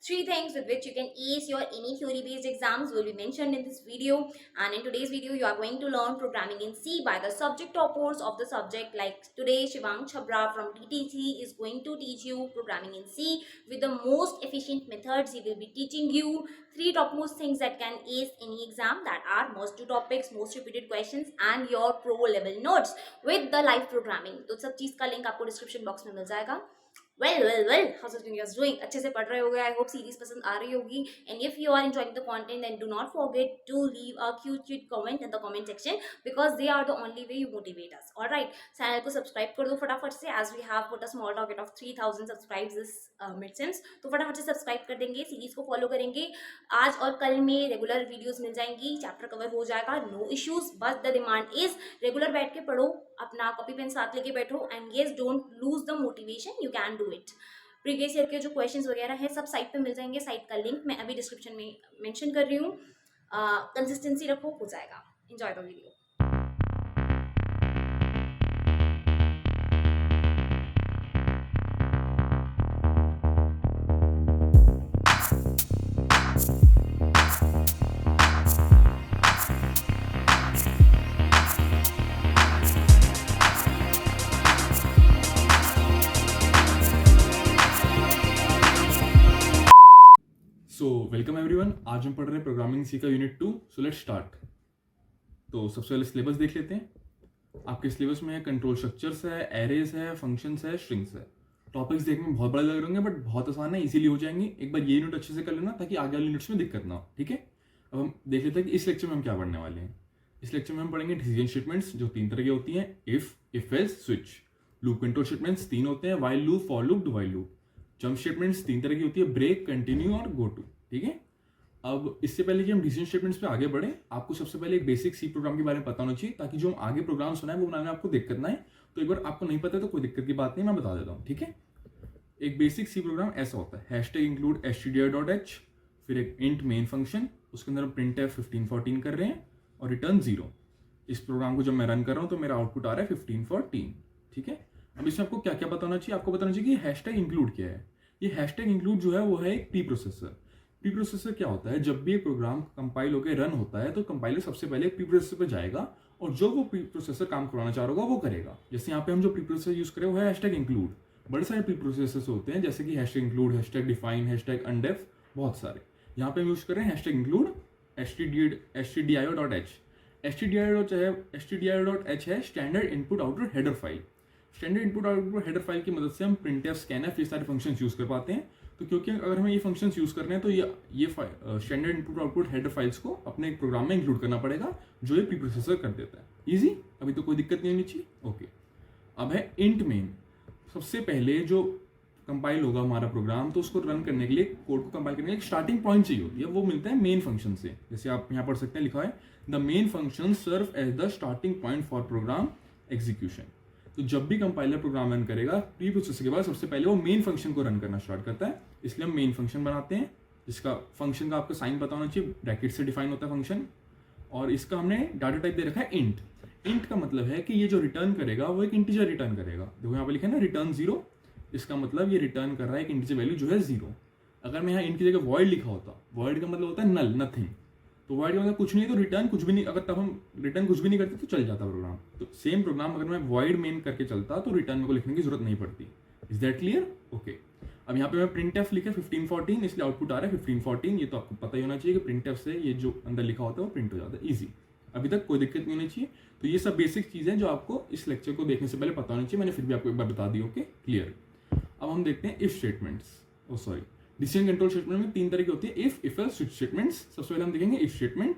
Three things with which you can ace your any theory based exams will be mentioned in this video. And in today's video, you are going to learn programming in C by the subject toppers of the subject. Like today, Shivang Chabra from TTC is going to teach you programming in C with the most efficient methods. He will be teaching you three topmost things that can ace any exam, that are most two topics, most repeated questions, and your pro level notes with the live programming. तो सब चीज का link आपको description box में मिल जाएगा. Well, how's it you guys doing? अच्छे से पढ़ रहे होगे. I hope सीरीज पसंद आ रही होगी. And if you are enjoying the content, then do not forget to leave a cute comment in the comment section, because they are the only way you motivate us. Alright, channel को subscribe कर दो फटाफट से, as we have put a small target of 3000 subscribes this midsems. तो फटाफट से subscribe कर देंगे, सीरीज को फॉलो करेंगे. आज और कल में रेगुलर वीडियोस मिल जाएंगी, चैप्टर कवर हो जाएगा, नो इश्यूज. बस द डिमांड इज रेगुलर बैठ के पढ़ो, अपना कॉपी पेन साथ लेके बैठो, and yes don't lose the motivation, you can do it. Previous year के जो क्वेश्चंस वगैरह है सब साइट पे मिल जाएंगे. साइट का लिंक मैं अभी डिस्क्रिप्शन में मेंशन कर रही हूँ. कंसिस्टेंसी रखो, हो जाएगा. Enjoy the video. So welcome everyone. आज हम पढ़ रहे हैं प्रोग्रामिंग सी का यूनिट 2. So let's start. तो सबसे पहले सिलेबस देख लेते हैं. आपके सिलेबस में कंट्रोल स्ट्रक्चर्स है, एरेज है, फंक्शंस है, स्ट्रिंग्स है. टॉपिक्स देखने में बहुत बड़े लग रहे होंगे बट बहुत आसान है, इजीली हो जाएंगे. एक बार ये यूनिट अच्छे से कर लेना ताकि आगे वाले यूनिट्स में दिक्कत ना हो. ठीक है, अब हम देख लेते हैं कि इस लेक्चर में हम क्या पढ़ने वाले हैं. इस लेक्चर में हम पढ़ेंगे डिसीजन स्टेटमेंट्स, जो तीन तरह की होती हैं: if else, switch. Loop control statements तीन होते हैं: while loop, for loop, do while loop. Jump statements तीन तरह की होती है: ब्रेक, कंटिन्यू और गो टू. ठीक है, अब इससे पहले कि हम डिसीजन स्टेटमेंट्स पे आगे बढ़े, आपको सबसे पहले एक बेसिक सी प्रोग्राम के बारे में पता होना चाहिए, ताकि जो हम आगे प्रोग्राम्स बनाए वो बनाने में आपको दिक्कत ना आए. तो एक बार आपको नहीं पता है तो कोई दिक्कत की बात नहीं, मैं बता देता हूँ. ठीक है, एक बेसिक सी प्रोग्राम ऐसा होता है: हैशटैग इंक्लूड stdio.h, फिर एक इंट मेन फंक्शन, उसके अंदर हम printf 1514 कर रहे हैं और रिटर्न 0. इस प्रोग्राम को जब मैं रन कर रहा हूँ तो मेरा आउटपुट आ रहा है 1514. ठीक है, अब इसमें आपको क्या क्या बताना चाहिए. आपको बताना चाहिए कि हैशटैग इंक्लूड क्या है. ये हैशटैग इंक्लूड जो है वो है एक प्री प्रोसेसर. प्री प्रोसेसर क्या होता है? जब भी एक प्रोग्राम कंपाइल होकर रन होता है तो कंपाइलर सबसे पहले प्री प्रोसेसर पे जाएगा और जो वो प्री प्रोसेसर काम करवाना चाह रहा होगा वो करेगा. जैसे यहाँ पे हम जो प्री प्रोसेसर यूज करें वो है हैशटैग इंक्लूड. बड़े सारे प्री प्रोसेसर्स होते हैं जैसे कि hashtag include, hashtag define, hashtag undef, बहुत सारे. यहाँ पे हम यूज कर रहे हैं हैशटैग इंक्लूड stdio.h. stdio.h है standard input output header file. Standard input output header file की मदद से हम printf, scanf ये सारे फंक्शंस यूज कर पाते हैं. तो क्योंकि अगर हमें ये फंक्शंस यूज करने हैं तो ये standard input output header files को अपने एक प्रोग्राम में इंक्लूड करना पड़ेगा, जो ये प्री प्रोसेसर कर देता है. इजी, अभी तो कोई दिक्कत नहीं होनी चाहिए. ओके, अब है इंट मेन. सबसे पहले जो कंपाइल होगा हमारा प्रोग्राम, तो उसको रन करने के लिए, कोड को कंपाइल करने के लिए एक स्टार्टिंग पॉइंट चाहिए होती है. वो मिलता है मेन फंक्शन से. जैसे आप यहाँ पढ़ सकते हैं, लिखा है the main function serve as the starting point for program execution. तो जब भी कंपाइलर प्रोग्राम रन करेगा, प्री प्रोसेसर के बाद सबसे पहले वो मेन फंक्शन को रन करना स्टार्ट करता है. इसलिए हम मेन फंक्शन बनाते हैं, जिसका फंक्शन का आपको साइन पता होना चाहिए. ब्रैकेट से डिफाइन होता है फंक्शन, और इसका हमने डाटा टाइप दे रखा है इंट. इंट का मतलब है कि ये जो रिटर्न करेगा वो एक इंटीजर रिटर्न करेगा. देखो यहाँ पे लिखा है ना रिटर्न 0. इसका मतलब ये रिटर्न कर रहा है एक इंटीजर वैल्यू जो है 0. अगर मैं यहाँ इंट की जगह वॉइड लिखा होता, वॉइड का मतलब होता है नल, नथिंग. तो वॉइड का मतलब कुछ नहीं, तो रिटर्न कुछ भी नहीं. अगर तब हम रिटर्न कुछ भी नहीं करते तो चल जाता प्रोग्राम. तो सेम प्रोग्राम अगर मैं वॉइड मेन करके चलता तो रिटर्न मेरे को लिखने की जरूरत नहीं पड़ती. Is that clear? ओके, अब यहाँ पे मैं printf लिखे 1514, इसलिए आउटपुट आ रहा है 1514. ये तो आपको पता ही होना चाहिए कि printf से ये जो अंदर लिखा होता है वो प्रिंट हो जाता है. ईजी, अभी तक कोई दिक्कत नहीं होनी चाहिए. तो ये सब बेसिक चीज़ें जो आपको इस लेक्चर को देखने से पहले पता होनी चाहिए. मैंने फिर भी आपको एक बार बता दी. Okay, clear. अब हम देखते हैं if statements. Oh sorry, decision control statement में तीन तरह की होती है: इफ, एल्स, स्विच स्टेटमेंट्स. सबसे पहले हम देखेंगे इफ स्टेटमेंट.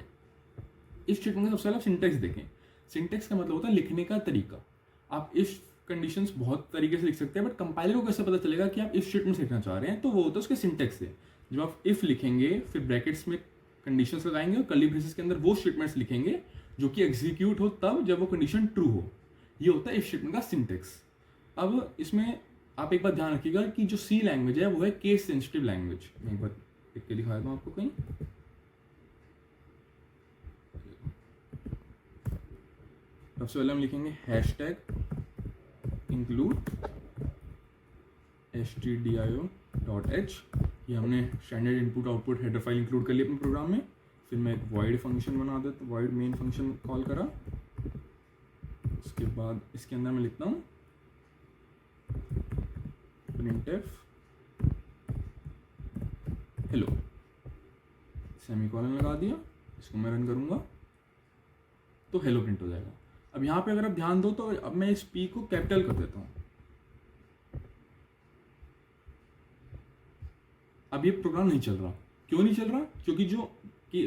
इफ स्टेटमेंट का सबसे पहले सिंटेक्स देखें. सिंटेक्स का मतलब होता है लिखने का तरीका. आप इफ कंडीशंस बहुत तरीके से लिख सकते हैं, बट कंपाइलर को कैसे पता चलेगा कि आप इफ स्टेटमेंट लिखना चाह रहे हैं? तो वो होता है उसके सिंटेक्स से. जब आप इफ लिखेंगे, फिर ब्रैकेट्स में कंडीशंस लगाएंगे और कर्ली ब्रेसेस के अंदर वो स्टेटमेंट्स लिखेंगे जो कि एग्जीक्यूट हो तब जब वो कंडीशन ट्रू हो. ये होता है इफ स्टेटमेंट का सिंटेक्स. अब इसमें आप एक बात ध्यान रखिएगा कि जो सी लैंग्वेज है वो है केस सेंसिटिव लैंग्वेज. मैं एक बार लिख के दिखा देता हूँ आपको कहीं. सबसे पहले हम लिखेंगे hashtag include stdio dot H, ये हमने standard input output header file include कर ली अपने प्रोग्राम में। फिर मैं एक वॉइड फंक्शन बना देता, वॉइड मेन फंक्शन कॉल करा। उसके बाद इसके अंदर मैं लिखता हूँ printf हेलो, सेमीकोलन लगा दिया, इसको मैं रन करूँगा तो हेलो प्रिंट हो जाएगा। अब यहाँ पे अगर आप ध्यान दो तो अब मैं इस पी को कैपिटल कर देता हूँ। अब ये प्रोग्राम नहीं चल रहा। क्यों नहीं चल रहा? क्योंकि जो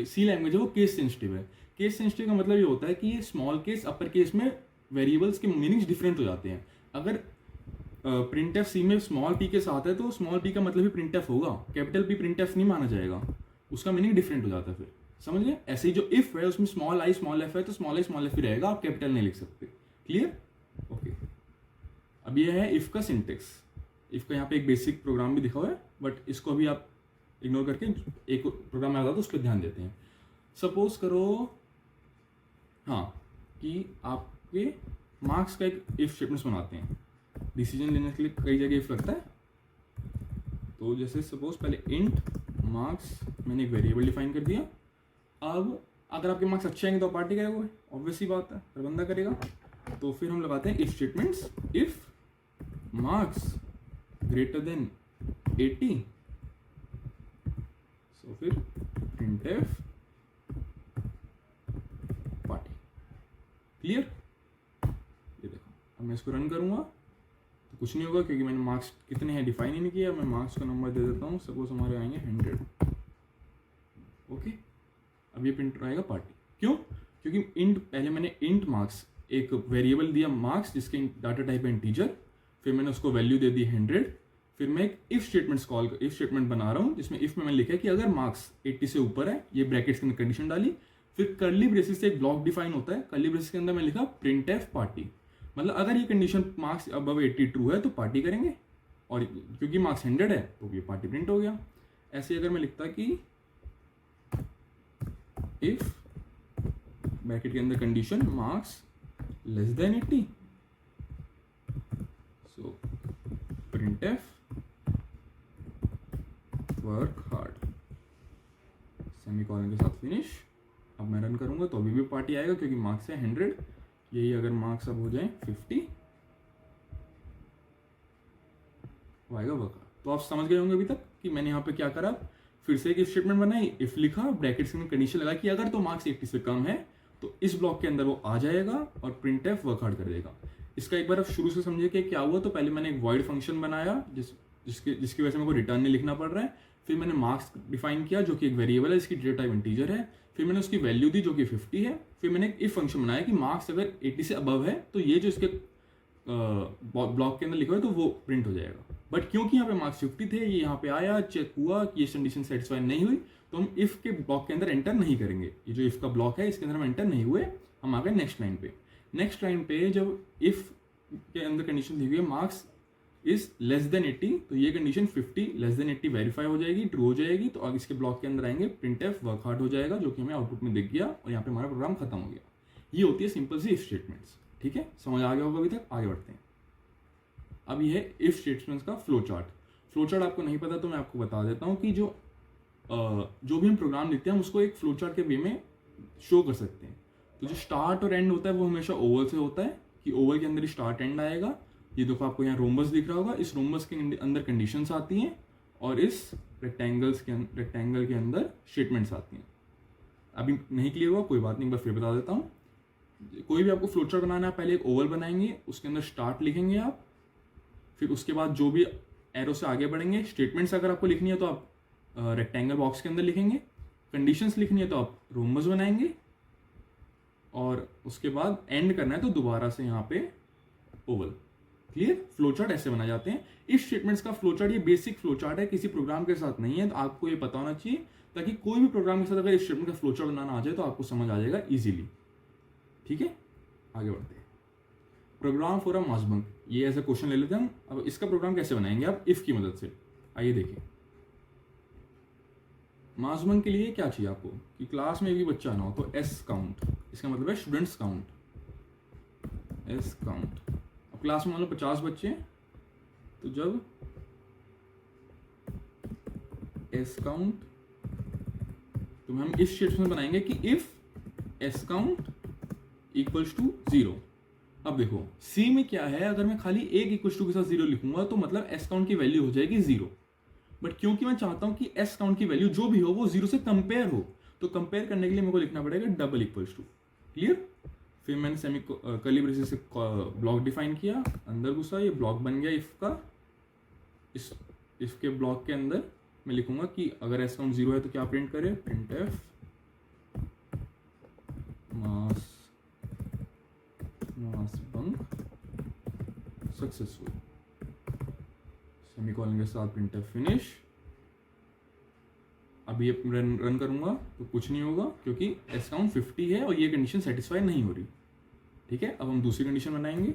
सी लैंग्वेज है वो केस सेंसिटिव है। केस सेंसिटिव का मतलब ये होता है कि ये स्मॉल केस अपर केस में वेरिएबल्स के मीनिंग्स डिफरेंट हो जाते हैं। अगर प्रिंटफ सी में स्मॉल पी के साथ है तो स्मॉल पी का मतलब ही प्रिंटफ होगा, कैपिटल पी प्रिंटफ नहीं माना जाएगा, उसका मीनिंग डिफरेंट हो जाता है। फिर समझ गए? ऐसे ही जो इफ है उसमें स्मॉल आई स्मॉल एफ है तो स्मॉल आई स्मॉल एफ ही रहेगा, आप कैपिटल नहीं लिख सकते। क्लियर? ओके। अब ये है इफ का सिंटेक्स। इफ का यहाँ पे एक बेसिक प्रोग्राम भी दिखा हुआ है, बट इसको अभी आप इग्नोर करके एक प्रोग्राम आता है तो उस पर ध्यान देते हैं। सपोज करो हाँ कि आपके मार्क्स का एक इफ स्टेटमेंट बनाते हैं। डिसीजन लेने के लिए कई जगह इफ लगता है। तो जैसे सपोज पहले इंट मार्क्स मैंने एक वेरिएबल डिफाइन कर दिया। अब अगर आपके मार्क्स अच्छे आएंगे तो पार्टी करेगा, ऑब्वियस सी बात है, हर बंदा करेगा। तो फिर हम लगाते हैं if statements, if marks greater then 80, सो फिर printf पार्टी। क्लियर? ये देखो, अब मैं इसको रन करूंगा तो कुछ नहीं होगा क्योंकि मैंने मार्क्स कितने हैं डिफाइन ही नहीं किया। मैं मार्क्स का नंबर दे देता हूँ, सपोज हमारे आएंगे 100। ओके, अब ये प्रिंट आएगा पार्टी। क्यों? क्योंकि इंट पहले मैंने इंट मार्क्स एक वेरिएबल दिया मार्क्स जिसके डाटा टाइप है इंटीजर, फिर मैंने उसको वैल्यू दे दी 100। फिर मैं एक इफ स्टेटमेंट बना रहा हूँ जिसमें इफ में मैंने लिखा है कि अगर मार्क्स 80 से ऊपर है, ये ब्रैकेट्स के अंदर कंडीशन डाली। फिर कर्ली ब्रेसिस से एक ब्लॉक डिफाइन होता है, कर्ली ब्रेसिस के अंदर मैं लिखा printf पार्टी। मतलब अगर ये कंडीशन मार्क्स अबव 80 ट्रू है तो पार्टी करेंगे, और क्योंकि मार्क्स 100 है तो ये पार्टी प्रिंट हो गया। ऐसे अगर मैं लिखता कि इफ ब्रैकेट के अंदर कंडीशन मार्क्स लेस देन 80, सो printf वर्क हार्ड, सेमीकोलन के साथ फिनिश। अब मैं रन करूंगा तो अभी भी पार्टी आएगा क्योंकि मार्क्स है 100। यही अगर मार्क्स अब हो जाए 50 वो आएगा वर्क हार्ड। तो आप समझ गए होंगे अभी तक कि मैंने यहाँ पे क्या करा। फिर से एक इफ स्टेटमेंट बनाई, इफ लिखा, ब्रैकेट्स में कंडीशन लगा कि अगर तो मार्क्स 80 से कम है तो इस ब्लॉक के अंदर वो आ जाएगा और printf वर्क हार्ड कर देगा। इसका एक बार आप शुरू से समझिए कि क्या हुआ। तो पहले मैंने एक वॉइड फंक्शन बनाया जिसकी वजह से मेरे को रिटर्न नहीं लिखना पड़ रहा है। फिर मैंने मार्क्स डिफाइन किया जो कि एक वेरिएबल है, इसकी डेटा टाइप इंटीजर है। फिर मैंने उसकी वैल्यू दी जो कि 50 है। फिर मैंने एक इफ फंक्शन बनाया कि मार्क्स अगर 80 से अबव है तो ये जो इसके ब्लॉक के अंदर लिखा है तो वो प्रिंट हो जाएगा। बट क्योंकि यहाँ पे मार्क्स 50 थे, ये यहाँ पे आया, चेक हुआ कि ये कंडीशन सेटिस्फाई नहीं हुई, तो हम इफ के ब्लॉक के अंदर एंटर नहीं करेंगे। ये जो इफ का ब्लॉक है इसके अंदर हम एंटर नहीं हुए, हम आ गए नेक्स्ट लाइन पे। नेक्स्ट लाइन पे जब इफ के अंदर कंडीशन दी हुई है मार्क्स इज लेस देन 80, तो ये कंडीशन 50 लेस देन 80 वेरीफाई हो जाएगी, ट्रू हो जाएगी। तो अब इसके ब्लॉक के अंदर आएंगे printf वर्क हार्ड हो जाएगा, जो कि हमें आउटपुट में दिख गया और यहाँ पे हमारा प्रोग्राम खत्म हो गया। ये होती है सिंपल सी इफ स्टेटमेंट्स। ठीक है, समझ आ गया होगा अभी तक? आगे बढ़ते हैं। अब ये है इफ स्टेटमेंट्स का फ्लो चार्ट। फ्लो चार्ट आपको नहीं पता तो मैं आपको बता देता हूँ कि जो भी हम प्रोग्राम लिखते हैं हम उसको एक फ्लो चार्ट के वे में शो कर सकते हैं। तो जो स्टार्ट और एंड होता है वो हमेशा ओवल से होता है कि ओवल के अंदर स्टार्ट एंड आएगा। ये देखो आपको यहाँ रोम्बस दिख रहा होगा, इस रोम्बस के अंदर कंडीशंस आती हैं और इस रेक्टेंगल के अंदर स्टेटमेंट्स आती हैं। अभी नहीं क्लियर हुआ कोई बात नहीं, बस फिर बता देता हूँ। कोई भी आपको फ्लोचार्ट बनाना है, पहले एक ओवल बनाएंगे, उसके अंदर स्टार्ट लिखेंगे आप, फिर उसके बाद जो भी एरो से आगे बढ़ेंगे। स्टेटमेंट्स अगर आपको लिखनी है तो आप रेक्टेंगल बॉक्स के अंदर लिखेंगे, कंडीशंस लिखनी है तो आप रोम्बस बनाएंगे, और उसके बाद एंड करना है तो दोबारा से यहाँ पे ओवल। क्लियर? फ्लोचार्ट ऐसे बनाए जाते हैं। इफ स्टेटमेंट्स का फ्लोचार्ट ये बेसिक फ्लोचार्ट है, किसी प्रोग्राम के साथ नहीं है, तो आपको ये पता होना चाहिए ताकि कोई भी प्रोग्राम के साथ अगर इफ स्टेटमेंट का फ्लोचार्ट बनाना आ जाए तो आपको समझ आ जाएगा इजीली। ठीक है, आगे बढ़ते हैं। Program for a mass bunk, ये ऐसा क्वेश्चन ले लेते हैं हम। अब इसका प्रोग्राम कैसे बनाएंगे आप इफ की मदद से, आइए देखिए। मास बंक के लिए क्या चाहिए आपको कि क्लास में भी बच्चा ना हो, तो एस काउंट, इसका मतलब है स्टूडेंट्स काउंट, एस काउंट। अब क्लास में मान लो 50 बच्चे हैं, तो जब एस काउंट, तो हम इस स्टेटमेंट में बनाएंगे कि if S count equals to 0। अब देखो सी में क्या है, अगर मैं खाली एक इक्वल्स टू के साथ 0 लिखूंगा तो मतलब एस काउंट की वैल्यू हो जाएगी 0, बट क्योंकि मैं चाहता हूं कि एस काउंट की वैल्यू जो भी हो वो 0 से कंपेयर हो, तो कंपेयर करने के लिए मेरे को लिखना पड़ेगा डबल इक्वल्स टू। क्लियर? फिर मैंने सेमी कर्ली ब्रेसेस से ब्लॉक डिफाइन किया, अंदर घुसा, ये ब्लॉक बन गया इफ का। इस इफ के ब्लॉक के अंदर मैं लिखूंगा कि अगर एस काउंट 0 है तो क्या प्रिंट करे, print F mass bunk successful, semicolon के साथ प्रिंट एफ फिनिश। अब ये रन करूंगा तो कुछ नहीं होगा क्योंकि एस काउंट 50 है और ये कंडीशन सेटिस्फाई नहीं हो रही। ठीक है, अब हम दूसरी कंडीशन बनाएंगे,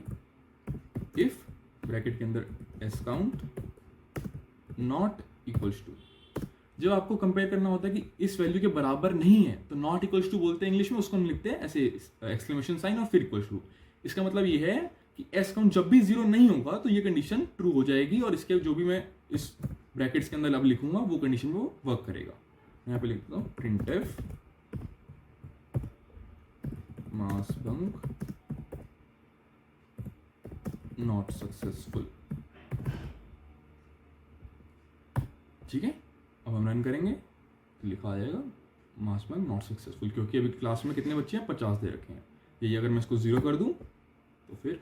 इफ ब्रैकेट के अंदर S count not equals to. जब आपको कंपेयर करना होता है कि इस वैल्यू के बराबर नहीं है तो नॉट इक्वल्स टू बोलते हैं इंग्लिश में, उसको हम लिखते हैं ऐसे एक्सक्लेमेशन साइन और फिर इक्वल्स टू। इसका मतलब ये है कि एस काउंट जब भी 0 नहीं होगा तो ये कंडीशन ट्रू हो जाएगी और इसके जो भी मैं इस ब्रैकेट्स के अंदर अब लिखूंगा वो कंडीशन में वो वर्क करेगा। यहाँ पे लिखता हूँ print F mass bunk not successful. ठीक है, अब हम रन करेंगे तो लिखा आ जाएगा मास बंक नॉट सक्सेसफुल, क्योंकि अभी क्लास में कितने बच्चे हैं, 50 दे रखे हैं। यही अगर मैं इसको 0 कर दूं तो फिर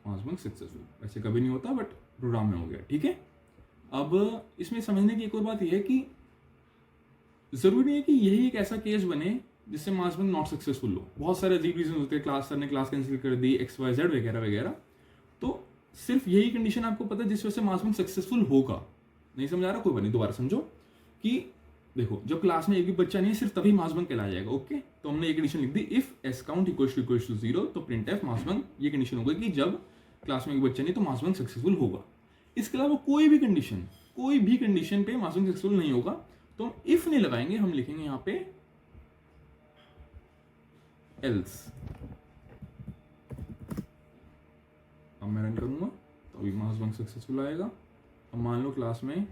मास बंक सक्सेसफुल। वैसे कभी नहीं होता बट प्रोग्राम में हो गया। ठीक है, अब इसमें समझने की एक और बात यह है कि जरूरी नहीं है कि यही एक ऐसा केस बने जिससे मास बंक नॉट सक्सेसफुल हो। बहुत सारे अजीब रीजन होते हैं, क्लास सर ने क्लास कैंसिल कर दी, XYZ वगैरह वगैरह। तो सिर्फ यही कंडीशन आपको पता है जिस वजह से मास बंक सक्सेसफुल होगा। नहीं समझा रहा, कोई बात नहीं, दोबारा समझो कि देखो जब क्लास में एक भी बच्चा नहीं है सिर्फ तभी मास बंक कहलाया जाएगा। ओके, तो हमने ये कंडीशन लिख दी, if S count equals to 0 तो प्रिंट एफ मास बंक। ये कंडीशन होगा कि जब क्लास में एक बच्चा नहीं तो मास बंक सक्सेसफुल होगा। इसके अलावा कोई भी कंडीशन पे मास बंक सक्सेसफुल नहीं होगा तो हम इफ नहीं लगाएंगे, हम लिखेंगे यहाँ पे एल्स। अब मैं रन करूंगा तो अभी मास बंक सक्सेसफुल आएगा। अब मान लो क्लास में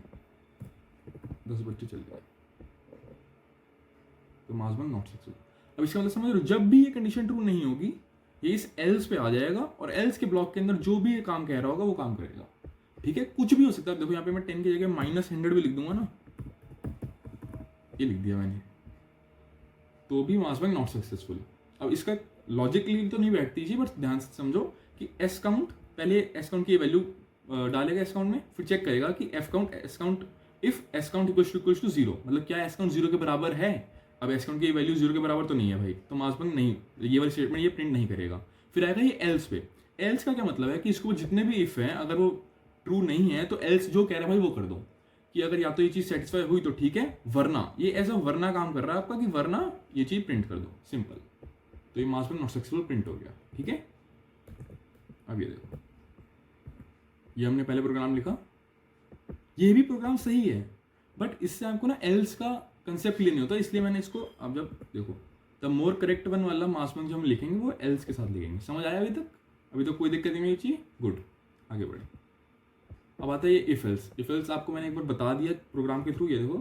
10 बच्चे चल गए तो मास बंक नॉट सक्सेसफुल। अब इसका मतलब समझ लो, जब भी ये कंडीशन ट्रू नहीं होगी ये इस एल्स पे आ जाएगा और एल्स के ब्लॉक के अंदर जो भी ये काम कह रहा होगा वो काम करेगा। ठीक है, कुछ भी हो सकता है। देखो यहाँ पे मैं 10 की जगह -100 भी लिख दूंगा ना, ये लिख दिया मैंने, तो भी मास बंक नॉट सक्सेसफुल। अब इसका लॉजिकली तो नहीं बैठती जी, बट ध्यान से समझो कि एस काउंट, पहले एस काउंट की वैल्यू डालेगा एस काउंट में, फिर चेक करेगा कि S count if S count equals to 0 मतलब क्या एस काउंट 0 के बराबर है। अब एस काउंट की वैल्यू 0 के बराबर तो नहीं है भाई, तो मास बंक नहीं, ये वाली स्टेटमेंट ये प्रिंट नहीं करेगा। फिर आएगा ये एल्स पे। एल्स का क्या मतलब है कि इसको जितने भी इफ है अगर वो ट्रू नहीं है तो एल्स जो कह रहा है भाई वो कर दो, कि अगर या तो ये चीज सेटिस्फाई हुई तो ठीक है, वरना ये एज अ वरना काम कर रहा है आपका कि वरना ये चीज प्रिंट कर दो, सिंपल। तो ये mass bunk not successful print हो गया। ठीक है, अब ये देखो, ये हमने पहले प्रोग्राम लिखा, ये भी प्रोग्राम सही है बट इससे आपको ना एल्स का कंसेप्ट क्लियर नहीं होता, इसलिए मैंने इसको, अब जब देखो द मोर करेक्ट वन वाला मास बंक जो हम लिखेंगे वो एल्स के साथ लिखेंगे। समझ आया अभी तक? अभी तो कोई दिक्कत नहीं चाहिए, गुड, आगे बढ़े। अब आता है ये इफ एल्स आपको मैंने एक बार बता दिया प्रोग्राम के थ्रू। ये देखो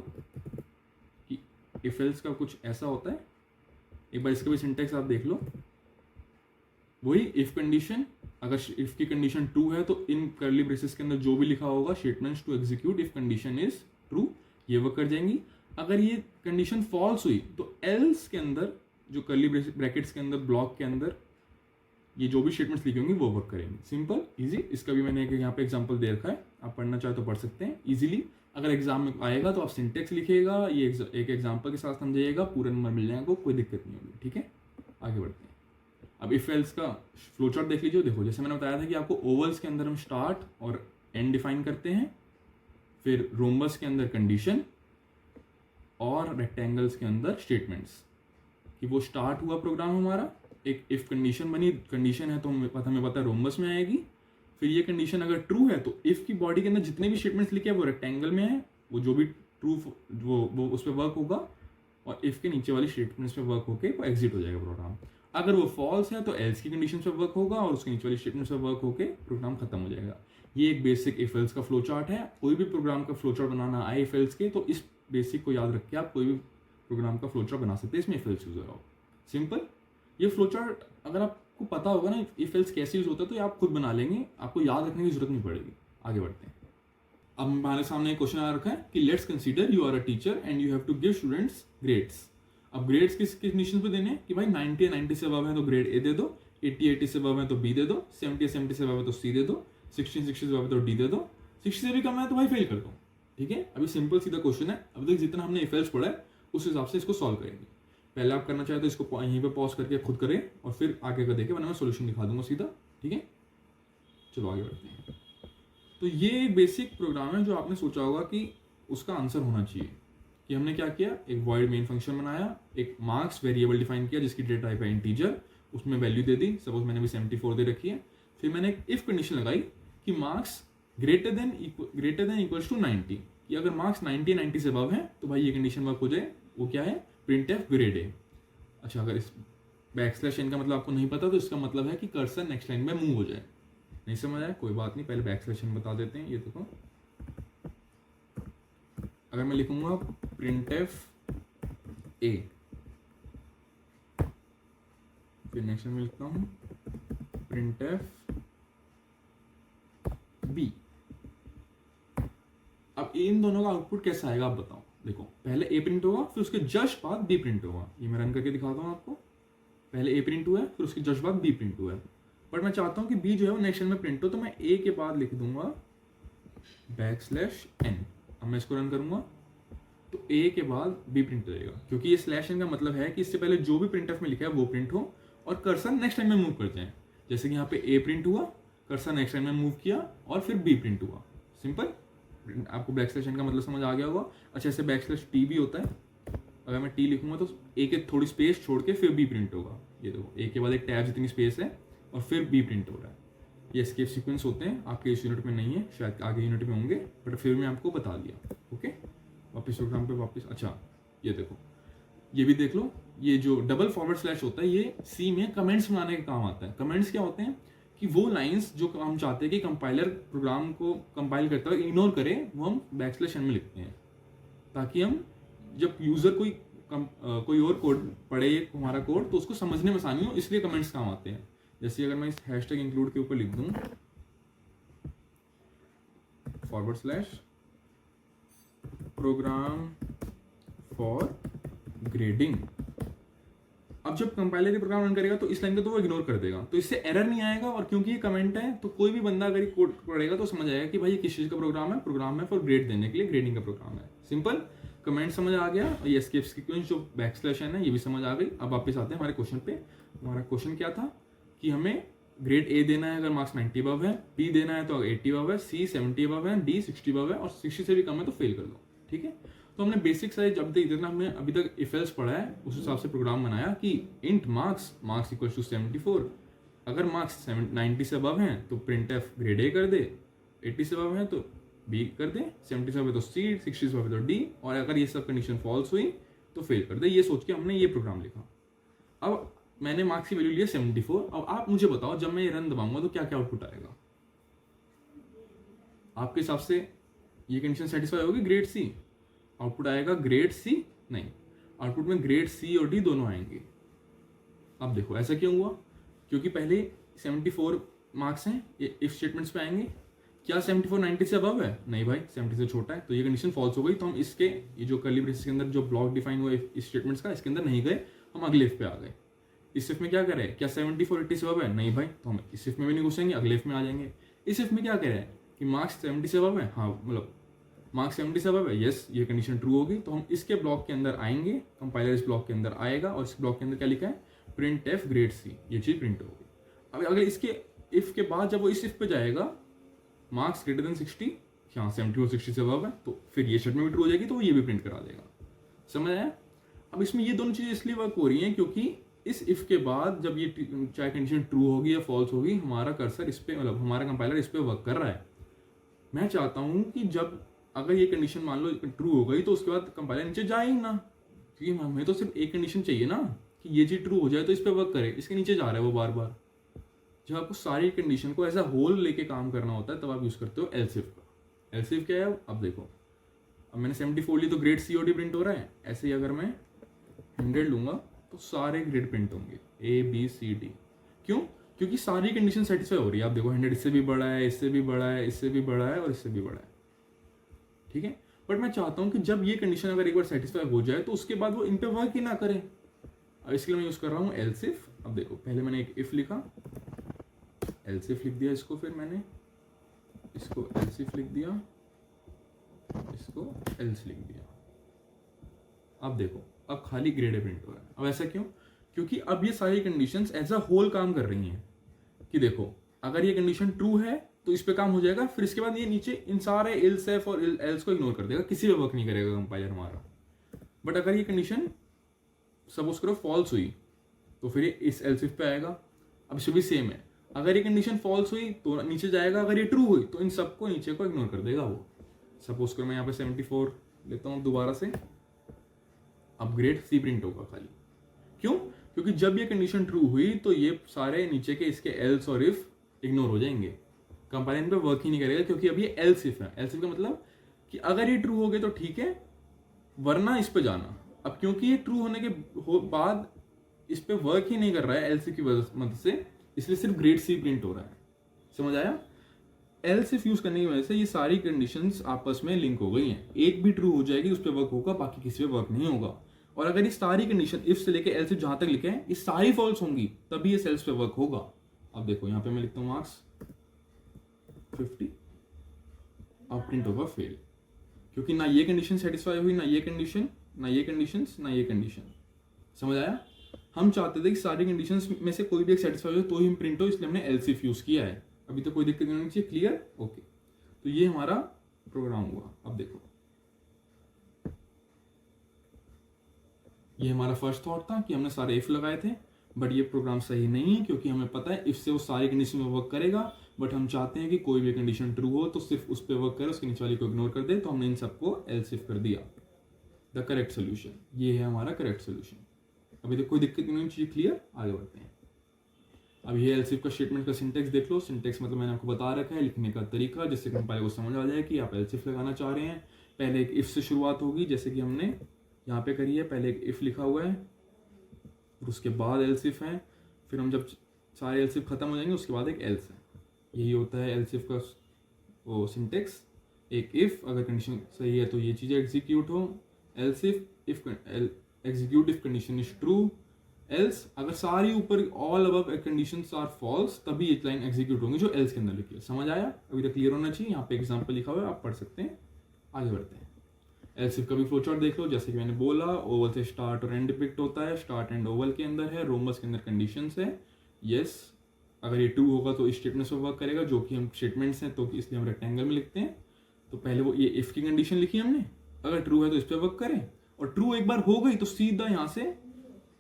कि इफ एल्स का कुछ ऐसा होता है, एक बार इसका भी सिंटेक्स आप देख लो। वही इफ कंडीशन, अगर इफ की कंडीशन ट्रू है तो इन कर्ली ब्रेसेस के अंदर जो भी लिखा होगा statements to execute if condition is true, ये वर्क कर जाएंगी। अगर ये कंडीशन फॉल्स हुई तो एल्स के अंदर जो कर्ली ब्रैकेट्स के अंदर ब्लॉक के अंदर ये जो भी स्टेटमेंट्स लिखी होंगी वो वर्क करेंगे। Simple easy. इसका भी मैंने एक यहाँ पे एग्जांपल दे रखा है, आप पढ़ना चाहे तो पढ़ सकते हैं इजीली। अगर एग्जाम में आएगा तो आप सिंटेक्स लिखिएगा, ये एक एग्जांपल के साथ समझिएगा, पूरा नंबर मिल जाएगा, कोई दिक्कत नहीं होगी। ठीक है, आगे बढ़ते हैं। अब इफ एल्स का फ्लो चार्ट देख लीजिए। देखो जैसे मैंने बताया था कि आपको ओवल्स के अंदर हम स्टार्ट और एंड डिफाइन करते हैं, फिर रोम्बस के अंदर कंडीशन और रेक्टेंगल्स के अंदर स्टेटमेंट्स, कि वो स्टार्ट हुआ प्रोग्राम हमारा, एक इफ कंडीशन बनी, कंडीशन है तो हमें पता है रोम्बस में आएगी। फिर ये कंडीशन अगर ट्रू है तो इफ की बॉडी के अंदर जितने भी स्टेटमेंट्स लिखे हैं वो रेक्टेंगल में है, वो जो भी ट्रू वो उस पर वर्क होगा, और इफ के नीचे वाली स्टेटमेंट्स पे वर्क होके वो एग्जिट हो जाएगा प्रोग्राम। अगर वो फॉल्स है तो एल्स की कंडीशन पे वर्क होगा और उसके नीचे वाली स्टेटमेंट्स पे वर्क होके प्रोग्राम खत्म हो जाएगा। ये एक बेसिक इफ एल्स का फ्लो चार्ट है। कोई भी प्रोग्राम का फ्लो चार्ट बनाना आए इफ एल्स के तो इस बेसिक को याद रख के आप कोई भी प्रोग्राम का फ्लो चार्ट बना सकते हैं, इसमें इफ एल्स यूज हो। सिंपल। ये फ्लो चार्ट अगर आपको पता होगा ना इफ एल्स कैसे यूज होता है तो ये आप खुद बना लेंगे, आपको याद रखने की जरूरत नहीं पड़ेगी। आगे बढ़ते हैं। अब हमारे सामने एक क्वेश्चन आ रखा है कि let's consider you are a teacher and you have to give students grades. अब ग्रेड्स किस कंडीशन पे देने कि भाई 90 90 से अबव है तो ग्रेड ए दे दो, 80 80 से अबव है तो बी दे दो, 70 70 से अबव है तो सी दे दो, 60 60 से अबव है तो डी दे दो, 60 से भी कम है तो भाई फेल कर दो। ठीक है, अभी सिंपल सीधा क्वेश्चन है। अब तक जितना हमने इफ एल्स पढ़ा है उस हिसाब से इसको सॉल्व करेंगे। पहले आप करना चाहे तो इसको यहीं पे पॉज करके खुद करें और फिर आगे का देखें, वरना मैं सोल्यूशन दिखा दूंगा सीधा। ठीक है, चलो आगे बढ़ते हैं। तो ये एक बेसिक प्रोग्राम है जो आपने सोचा होगा कि उसका आंसर होना चाहिए। कि हमने क्या किया, एक वॉइड मेन फंक्शन बनाया, एक मार्क्स वेरिएबल डिफाइन किया जिसकी डेटा टाइप है इंटीजर, उसमें वैल्यू दे दी, सपोज मैंने भी 74 दे रखी है। फिर मैंने एक इफ कंडीशन लगाई कि marks greater than equals to 90, कि अगर मार्क्स 90 90 से अबव है तो भाई ये कंडीशन वर्क हो जाए। वो क्या है, प्रिंट एफ ग्रेड ए। अच्छा, अगर इस बैकस्लैश n का मतलब आपको नहीं पता तो इसका मतलब है कि कर्सर नेक्स्ट लाइन में मूव हो जाए। नहीं समझ आया, कोई बात नहीं, पहले बैकस्लैश n बता देते हैं। ये देखो, अगर मैं लिखूंगा प्रिंट एफ ए, फिर नेक्स्ट में लिखता हूं प्रिंट एफ बी। अब इन दोनों का आउटपुट कैसा आएगा आप बताओ। देखो, पहले ए प्रिंट होगा, फिर उसके जस्ट बाद बी प्रिंट होगा। ये मैं रन करके दिखाता हूँ आपको। पहले ए प्रिंट हुआ है, फिर उसके जस्ट बाद बी प्रिंट हुआ है। बट मैं चाहता हूँ कि बी जो है वो नेक्स्ट लाइन में प्रिंट हो, तो मैं ए के बाद लिख दूंगा बैकस्लैश n। अब मैं इसको रन करूंगा तो ए के बाद बी प्रिंट हो जाएगा, क्योंकि ये स्लैश n का मतलब है कि इससे पहले जो भी प्रिंट एफ में लिखा है वो प्रिंट हो और कर्सर नेक्स्ट लाइन में मूव कर जाए। जैसे कि यहाँ पे ए प्रिंट हुआ, कर्सर नेक्स्ट लाइन में मूव किया और फिर बी प्रिंट हुआ। सिंपल। आपको बैकस्लैश n का मतलब समझ आ गया होगा। अच्छा, ऐसे बैकस्लैश टी भी होता है। अगर मैं टी लिखूंगा तो ए के थोड़ी स्पेस छोड़ के फिर बी प्रिंट होगा। ये देखो, ए के बाद एक टैब जितनी स्पेस है और फिर बी प्रिंट हो रहा है। ये एस्केप सीक्वेंस होते हैं, आपके इस यूनिट में नहीं है, शायद आगे यूनिट में होंगे, बट फिर मैं आपको बता दिया। ओके, वापस प्रोग्राम पे वापस। अच्छा, ये देखो, ये भी देख लो, ये जो डबल फॉरवर्ड स्लैश होता है ये सी में कमेंट्स बनाने के काम आता है। कमेंट्स क्या होते हैं कि वो लाइंस जो हम चाहते हैं कि कंपाइलर प्रोग्राम को कंपाइल करते हुए इग्नोर करे, वो हम बैकस्लैश n में लिखते हैं, ताकि हम जब यूजर कोई और कोड पढ़े हमारा कोड तो उसको समझने में आसानी हो, इसलिए कमेंट्स काम आते हैं। जैसे अगर मैं इस हैशटैग इंक्लूड के ऊपर लिख दूं forward slash program for grading, अब जब कंपाइलर ये प्रोग्राम रन करेगा तो इस लाइन को तो वो इग्नोर कर देगा, तो इससे एरर नहीं आएगा। और क्योंकि ये कमेंट है तो कोई भी बंदा अगर ये कोड पढ़ेगा तो समझ आएगा कि भाई ये किस चीज़ का प्रोग्राम है फॉर ग्रेड देने के लिए, ग्रेडिंग का प्रोग्राम है। सिंपल। कमेंट समझ आ गया और ये एस्केप सीक्वेंस जो बैकस्लैश n है ये भी समझ आ गई। अब वापस आते हैं हमारे क्वेश्चन पे। हमारा क्वेश्चन क्या था कि हमें ग्रेड ए देना है अगर मार्क्स 90 अबव है, बी देना है तो 80 अबव है, सी 70 अबव है, डी 60 अबव है और 60 से भी कम है तो फेल कर दो। ठीक है, तो हमने बेसिक साइज जब तक जितना हमने अभी तक इफ एल्स पढ़ा है उस हिसाब से प्रोग्राम बनाया कि इंट मार्क्स इक्वल टू 74। अगर मार्क्स 90 से अबव हैं तो प्रिंट एफ ग्रेड ए कर दे, 80 से अबव है तो बी कर दे, 70 से अबव है तो सी, 60 से अबव है तो डी, और अगर ये सब कंडीशन फॉल्स हुई तो फेल कर दे। ये सोच के हमने ये प्रोग्राम लिखा। अब मैंने मार्क्स की वैल्यू लिया 74। अब आप मुझे बताओ जब मैं ये रन दबाऊंगा तो क्या क्या आउटपुट आएगा आपके हिसाब से। ये कंडीशन सेटिस्फाई होगी, ग्रेड सी आउटपुट आएगा, ग्रेड सी नहीं, आउटपुट में ग्रेड सी और डी दोनों आएंगे। अब देखो ऐसा क्यों हुआ, क्योंकि पहले 74 मार्क्स हैं, ये इफ स्टेटमेंट्स पे आएंगे। क्या 74 90 से अबव है? नहीं भाई, 70 से छोटा है, तो ये कंडीशन फॉल्स हो गई। तो हम इसके ये जो कर्ली ब्रेसेस के अंदर जो ब्लॉक डिफाइन हुआ इस स्टेटमेंट्स का, इसके अंदर नहीं गए, हम अगले इफ पे आ गए। इस इफ में क्या करें, क्या 74 80 से अबव है? नहीं भाई, तो हम इस इफ में भी नहीं घुसेंगे, अगले इफ में आ जाएंगे। इस इफ में क्या करें कि मार्क्स 70 से अबव है, हाँ मतलब मार्क्स 70 से अबव है, यस ये कंडीशन ट्रू होगी, तो हम इसके ब्लॉक के अंदर आएंगे, कंपाइलर इस ब्लॉक के अंदर आएगा और इस ब्लॉक के अंदर क्या लिखा है, प्रिंट एफ ग्रेड सी, ये चीज प्रिंट होगी। अब अगर इसके इफ के बाद जब वो इस इफ पे जाएगा, मार्क्स ग्रेटर देन 60, हाँ 70 और 60 से अबव है, तो फिर ये स्टेटमेंट भी ट्रू हो जाएगी, तो वो ये भी प्रिंट करा देगा। समझ आया? अब इसमें ये दोनों चीजें इसलिए वर्क हो रही हैं क्योंकि इस इफ के बाद जब ये चाहे कंडीशन ट्रू होगी या फॉल्स होगी, हमारा कर्सर इस पे, मतलब हमारा कंपाइलर इस पे वर्क कर रहा है। मैं चाहता हूं कि जब अगर ये कंडीशन मान लो ट्रू हो गई तो उसके बाद कंपाइलर नीचे जाए ही ना, क्योंकि हमें तो सिर्फ एक कंडीशन चाहिए ना कि ये चीज ट्रू हो जाए तो इस पे वर्क करे, इसके नीचे जा रहा है वो बार बार। जब आपको सारी कंडीशन को एज अ होल लेके काम करना होता है तब आप यूज़ करते हो एलसिफ का। एलसिफ क्या है, अब देखो, अब मैंने 74 ली तो ग्रेड COD प्रिंट हो रहा है। ऐसे ही अगर मैं 100 लूंगा तो सारे ग्रेड प्रिंट होंगे ABCD। क्यों? क्योंकि सारी कंडीशन सेटिस्फाई हो रही है। आप देखो 100 इससे भी बड़ा है, इससे भी बड़ा है, इससे भी बड़ा है और इससे भी बड़ा है, ठीक है। बट मैं चाहता हूं कि जब ये कंडीशन अगर एक बार सेटिस्फाई हो जाए तो उसके बाद वो इन पे वर्क ही ना करें। अब इसके लिए मैं यूज कर रहा हूँ एल्सिफ। अब देखो, पहले मैंने एक इफ लिखा, एल्सिफ लिख दिया इसको, फिर मैंने इसको एल्सिफ लिख दिया, इसको एल्स लिख दिया। अब देखो, अब खाली ग्रेड प्रिंट हो रहा है। अब ऐसा क्यों? क्योंकि अब ये सारी कंडीशंस एज अ होल काम कर रही हैं कि देखो, अगर ये कंडीशन ट्रू है तो इस पे काम हो जाएगा, फिर इसके बाद ये नीचे इन सारे इल्स एफ और एल्स को इग्नोर कर देगा, किसी पे वर्क नहीं करेगा कंपाइलर हमारा। बट अगर ये कंडीशन सपोज करो फॉल्स हुई तो फिर ये इस एल्सिफ पे आएगा। अब इसमें भी सेम है, अगर ये कंडीशन फॉल्स हुई तो नीचे जाएगा, अगर ये ट्रू हुई तो इन सबको नीचे को इग्नोर कर देगा वो। सपोज करो मैं यहाँ पे 74 लेता हूँ दोबारा से, अपग्रेड C प्रिंट होगा खाली। क्यों? क्योंकि जब ये कंडीशन ट्रू हुई तो ये सारे नीचे के इसके एल्स और इफ इग्नोर हो जाएंगे, कंपाइलर पे वर्क ही नहीं करेगा, क्योंकि अब ये एल्स इफ है। एल्स इफ का मतलब कि अगर ये ट्रू हो गए तो ठीक है, वरना इस पे जाना। अब क्योंकि ये ट्रू होने के बाद इस पे वर्क ही नहीं कर रहा है एल्स इफ की मदद से, इसलिए सिर्फ ग्रेड C प्रिंट हो रहा है। समझ आया? एल्स यूज करने की वजह से ये सारी कंडीशंस आपस में लिंक हो गई हैं। एक भी ट्रू हो जाएगी उस पर वर्क होगा, बाकी किसी पे वर्क नहीं होगा। और अगर ये सारी कंडीशन इफ से लेके एल्स जहां तक लिखे हैं ये सारी फॉल्स होंगी, तभी ये सेल्स पे वर्क होगा। अब देखो यहाँ पे मैं लिखता हूँ मार्क्स 50, अब प्रिंट होगा फेल, क्योंकि ना ये कंडीशन सेटिस्फाई हुई, ना ये कंडीशन, ना ये कंडीशन, ना ये कंडीशन। समझ आया? हम चाहते थे कि सारी कंडीशंस में से कोई भी एक सेटिस्फाई हो तो ही प्रिंट हो, इसलिए हमने एल्स इफ यूज किया है। अभी तो कोई दिक्कत नहीं होनी चाहिए। क्लियर? ओके, तो ये हमारा प्रोग्राम हुआ। अब देखो, ये हमारा फर्स्ट थॉट था कि हमने सारे इफ लगाए थे, बट ये प्रोग्राम सही नहीं है, क्योंकि हमें पता है इफ से वो सारी कंडीशन में वर्क करेगा, बट हम चाहते हैं कि कोई भी कंडीशन ट्रू हो तो सिर्फ उस पर वर्क करे, उसके नीचे वाली को इग्नोर कर दे। तो हमने इन सबको एल्स इफ कर दिया। द करेक्ट सोल्यूशन, ये है हमारा करेक्ट सोल्यूशन। अभी तक कोई दिक्कत नहीं होनी चाहिए। क्लियर? आगे बढ़ते हैं। अब ये एल्स इफ का स्टेटमेंट का सिंटेक्स देख लो। सिंटेक्स मतलब मैंने आपको बता रखा है लिखने का तरीका, जिससे कंपाइलर को समझ आ जाए कि आप एल्स इफ लगाना चाह रहे हैं। पहले एक इफ से शुरुआत होगी, जैसे कि हमने यहाँ पे करी है। पहले एक इफ लिखा हुआ है और उसके बाद एल्स इफ है, फिर हम जब सारे एल्स इफ खत्म हो जाएंगे उसके बाद एक एल्स है। यही होता है एल्स इफ का वो सिंटेक्स। एक इफ, अगर कंडीशन सही है तो ये चीज़ें एग्जीक्यूट हो। Else if execute if condition is true. Else, अगर सारी ऊपर all above conditions are false, तभी ये लाइन एग्जीक्यूट होंगी जो एल्स के अंदर लिखी है। समझ आया? अभी तक क्लियर होना चाहिए। यहाँ पे एग्जांपल लिखा हुआ है, आप पढ़ सकते हैं। आगे बढ़ते हैं। एल्स इफ का भी फ्लो चार्ट देख लो। जैसे कि मैंने बोला, ओवल से स्टार्ट और एंड डिपिक्ट होता है। स्टार्ट एंड ओवल के अंदर है, रोमबस के अंदर कंडीशंस है। यस, अगर ये ट्रू होगा तो इस स्टेटमेंट से वर्क करेगा, जो कि हम स्टेटमेंट्स हैं तो इसलिए हम रेक्टेंगल में लिखते हैं। तो पहले वो ये इफ की कंडीशन लिखी हमने, अगर ट्रू है तो इस पर वर्क करें, और ट्रू एक बार हो गई तो सीधा यहाँ से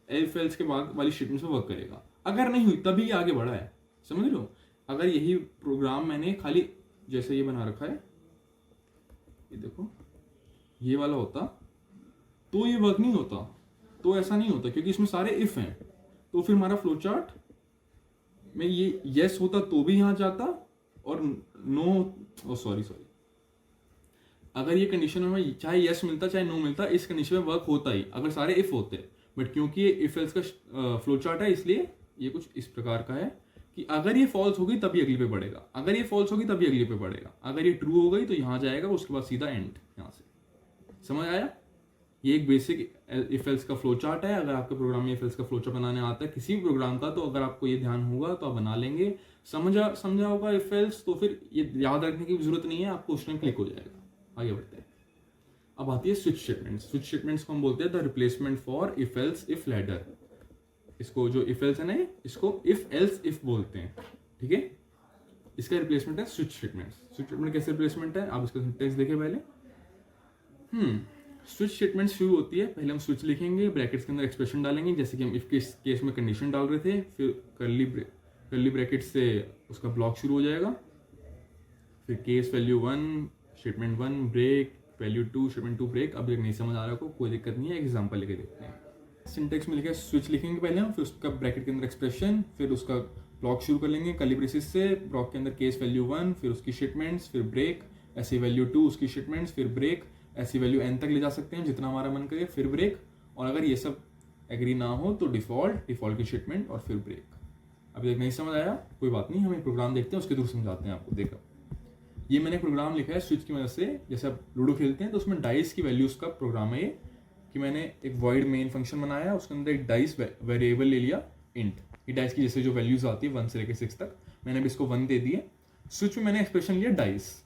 इफ एल्स के बाद वाली स्टेटमेंट से वर्क करेगा। अगर नहीं हुई तभी ये आगे बढ़ा है। समझ लो? अगर यही प्रोग्राम मैंने खाली जैसे ये बना रखा है, ये देखो ये वाला होता तो ये वर्क नहीं होता। तो ऐसा नहीं होता क्योंकि इसमें सारे इफ हैं। तो फिर हमारा फ्लो चार्ट में ये यस होता तो भी यहां जाता, और नो सॉरी अगर ये कंडीशन में चाहे यस मिलता चाहे नो मिलता, इस कंडीशन में वर्क होता ही अगर सारे इफ होते। बट क्योंकि ये इफ एल्स का फ्लो चार्ट है, इसलिए ये कुछ इस प्रकार का है कि अगर ये फॉल्स होगी तभी अगली पे बढ़ेगा, अगर ये फॉल्स होगी तभी अगली पे बढ़ेगा, अगर ये ट्रू हो गई तो यहां जाएगा, उसके बाद सीधा एंड यहां से। समझ आया? ये एक बेसिक इफ एल्स का फ्लो चार्ट है। अगर आपके प्रोग्राम में इफ एल्स का फ्लो चार्ट बनाने आता है किसी भी प्रोग्राम का, तो अगर आपको ये ध्यान होगा तो आप बना लेंगे। समझा होगा इफ एल्स, तो फिर ये याद रखने की जरूरत नहीं है, आपको उस टाइम क्लिक हो जाएगा। आगे बढ़ते हैं। अब आती है स्विच स्टेटमेंट। स्विच स्टेटमेंट्स को हम बोलते हैं the replacement for if else if ladder. इसको जो इफ एल्स है ना, इसको इफ एल्स इफ बोलते हैं। ठीक है, इसका रिप्लेसमेंट है स्विच स्टेटमेंट। स्विच स्टेटमेंट कैसे रिप्लेसमेंट है, आप इसका सिंटेक्स देखें पहले। स्विच स्टेटमेंट शुरू होती है, पहले हम स्विच लिखेंगे, ब्रैकेट्स के अंदर एक्सप्रेशन डालेंगे, जैसे कि हम इफ के केस में कंडीशन डाल रहे थे। फिर कर्ली ब्रैकेट से उसका ब्लॉक शुरू हो जाएगा। फिर case value 1 statement 1 break, value 2 statement 2 break. अब नहीं समझ आ रहा को कोई दिक्कत नहीं है, एग्जाम्पल लेके देखते हैं। सिंटेक्स में लिखा स्विच लिखेंगे पहले हम, फिर उसका ब्रैकेट के अंदर एक्सप्रेशन, फिर उसका ब्लॉक शुरू कर लेंगे कर्ली ब्रेसेस से, ब्लॉक के अंदर केस वैल्यू 1, फिर उसकी शिपमेंट्स, फिर ब्रेक, ऐसी वैल्यू 2 उसकी शिपमेंट्स, फिर ब्रेक, ऐसी वैल्यू n तक ले जा सकते हैं जितना हमारा मन करे, फिर ब्रेक, और अगर ये सब एग्री ना हो तो डिफॉल्ट की शिपमेंट और फिर ब्रेक। अभी तक नहीं समझ आया कोई बात नहीं, हम एक प्रोग्राम देखते हैं उसके थ्रू समझाते हैं आपको। देखो ये मैंने प्रोग्राम लिखा है स्विच की मदद से, जैसे आप लूडो खेलते हैं तो उसमें डाइस की वैल्यूज का प्रोग्राम है ये, कि मैंने एक वॉइड मेन फंक्शन बनाया, उसके अंदर एक डाइस वेरिएबल ले लिया इंट, ये डाइस की जैसे जो वैल्यूज आती है 1 से लेकर 6 तक, मैंने अभी इसको 1 दे दिए। स्विच में मैंने एक्सप्रेशन लिया डाइस,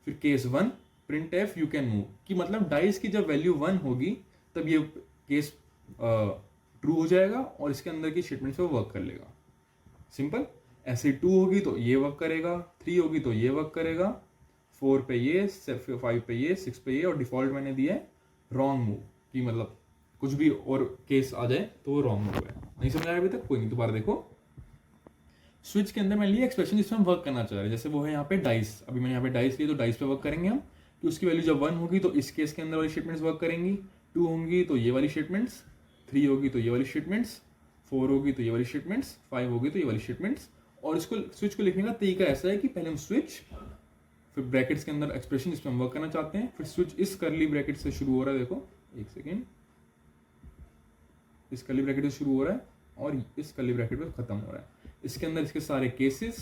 फिर case 1 print F you can move, कि मतलब डाइस की जब वैल्यू 1 होगी तब ये केस ट्रू हो जाएगा और इसके अंदर की स्टेटमेंट पे वर्क कर लेगा। सिंपल। ऐसे 2 होगी तो ये वर्क करेगा, 3 होगी तो ये वर्क करेगा, 4 पे ये, 5 पे ये, 6 पे ये, और डिफॉल्ट मैंने दिया है रॉन्ग मूव, कि मतलब कुछ भी और केस आ जाए तो वो रॉन्ग मूव है। नहीं समझ आया अभी तक? कोई नहीं, दोबारा देखो। स्विच के अंदर मैंने लिया एक्सप्रेशन जिसमें हम वर्क करना चाह रहे हैं, जैसे वो है यहाँ पे डाइस, अभी मैंने यहाँ पे डाइस लिया तो डाइस पे वर्क करेंगे हम, कि उसकी वैल्यू जब 1 होगी तो इस केस के अंदर वाली स्टेटमेंट्स वर्क करेंगी, 2 होंगी तो ये वाली स्टेटमेंट्स, 3 होगी तो ये वाली स्टेटमेंट्स, 4 होगी तो ये वाली स्टेटमेंट्स, 5 होगी तो ये वाली स्टेटमेंट्स। और इसको स्विच को लिखने का तरीका ऐसा है कि पहले हम स्विच, फिर ब्रैकेट्स के अंदर एक्सप्रेशन जिसमें हम वर्क करना चाहते हैं, फिर स्विच इस कर्ली ब्रैकेट से शुरू हो रहा है, देखो एक सेकेंड, इस कर्ली ब्रैकेट से शुरू हो रहा है और इस कर्ली ब्रैकेट पे खत्म हो रहा है, इसके अंदर इसके सारे केसेस,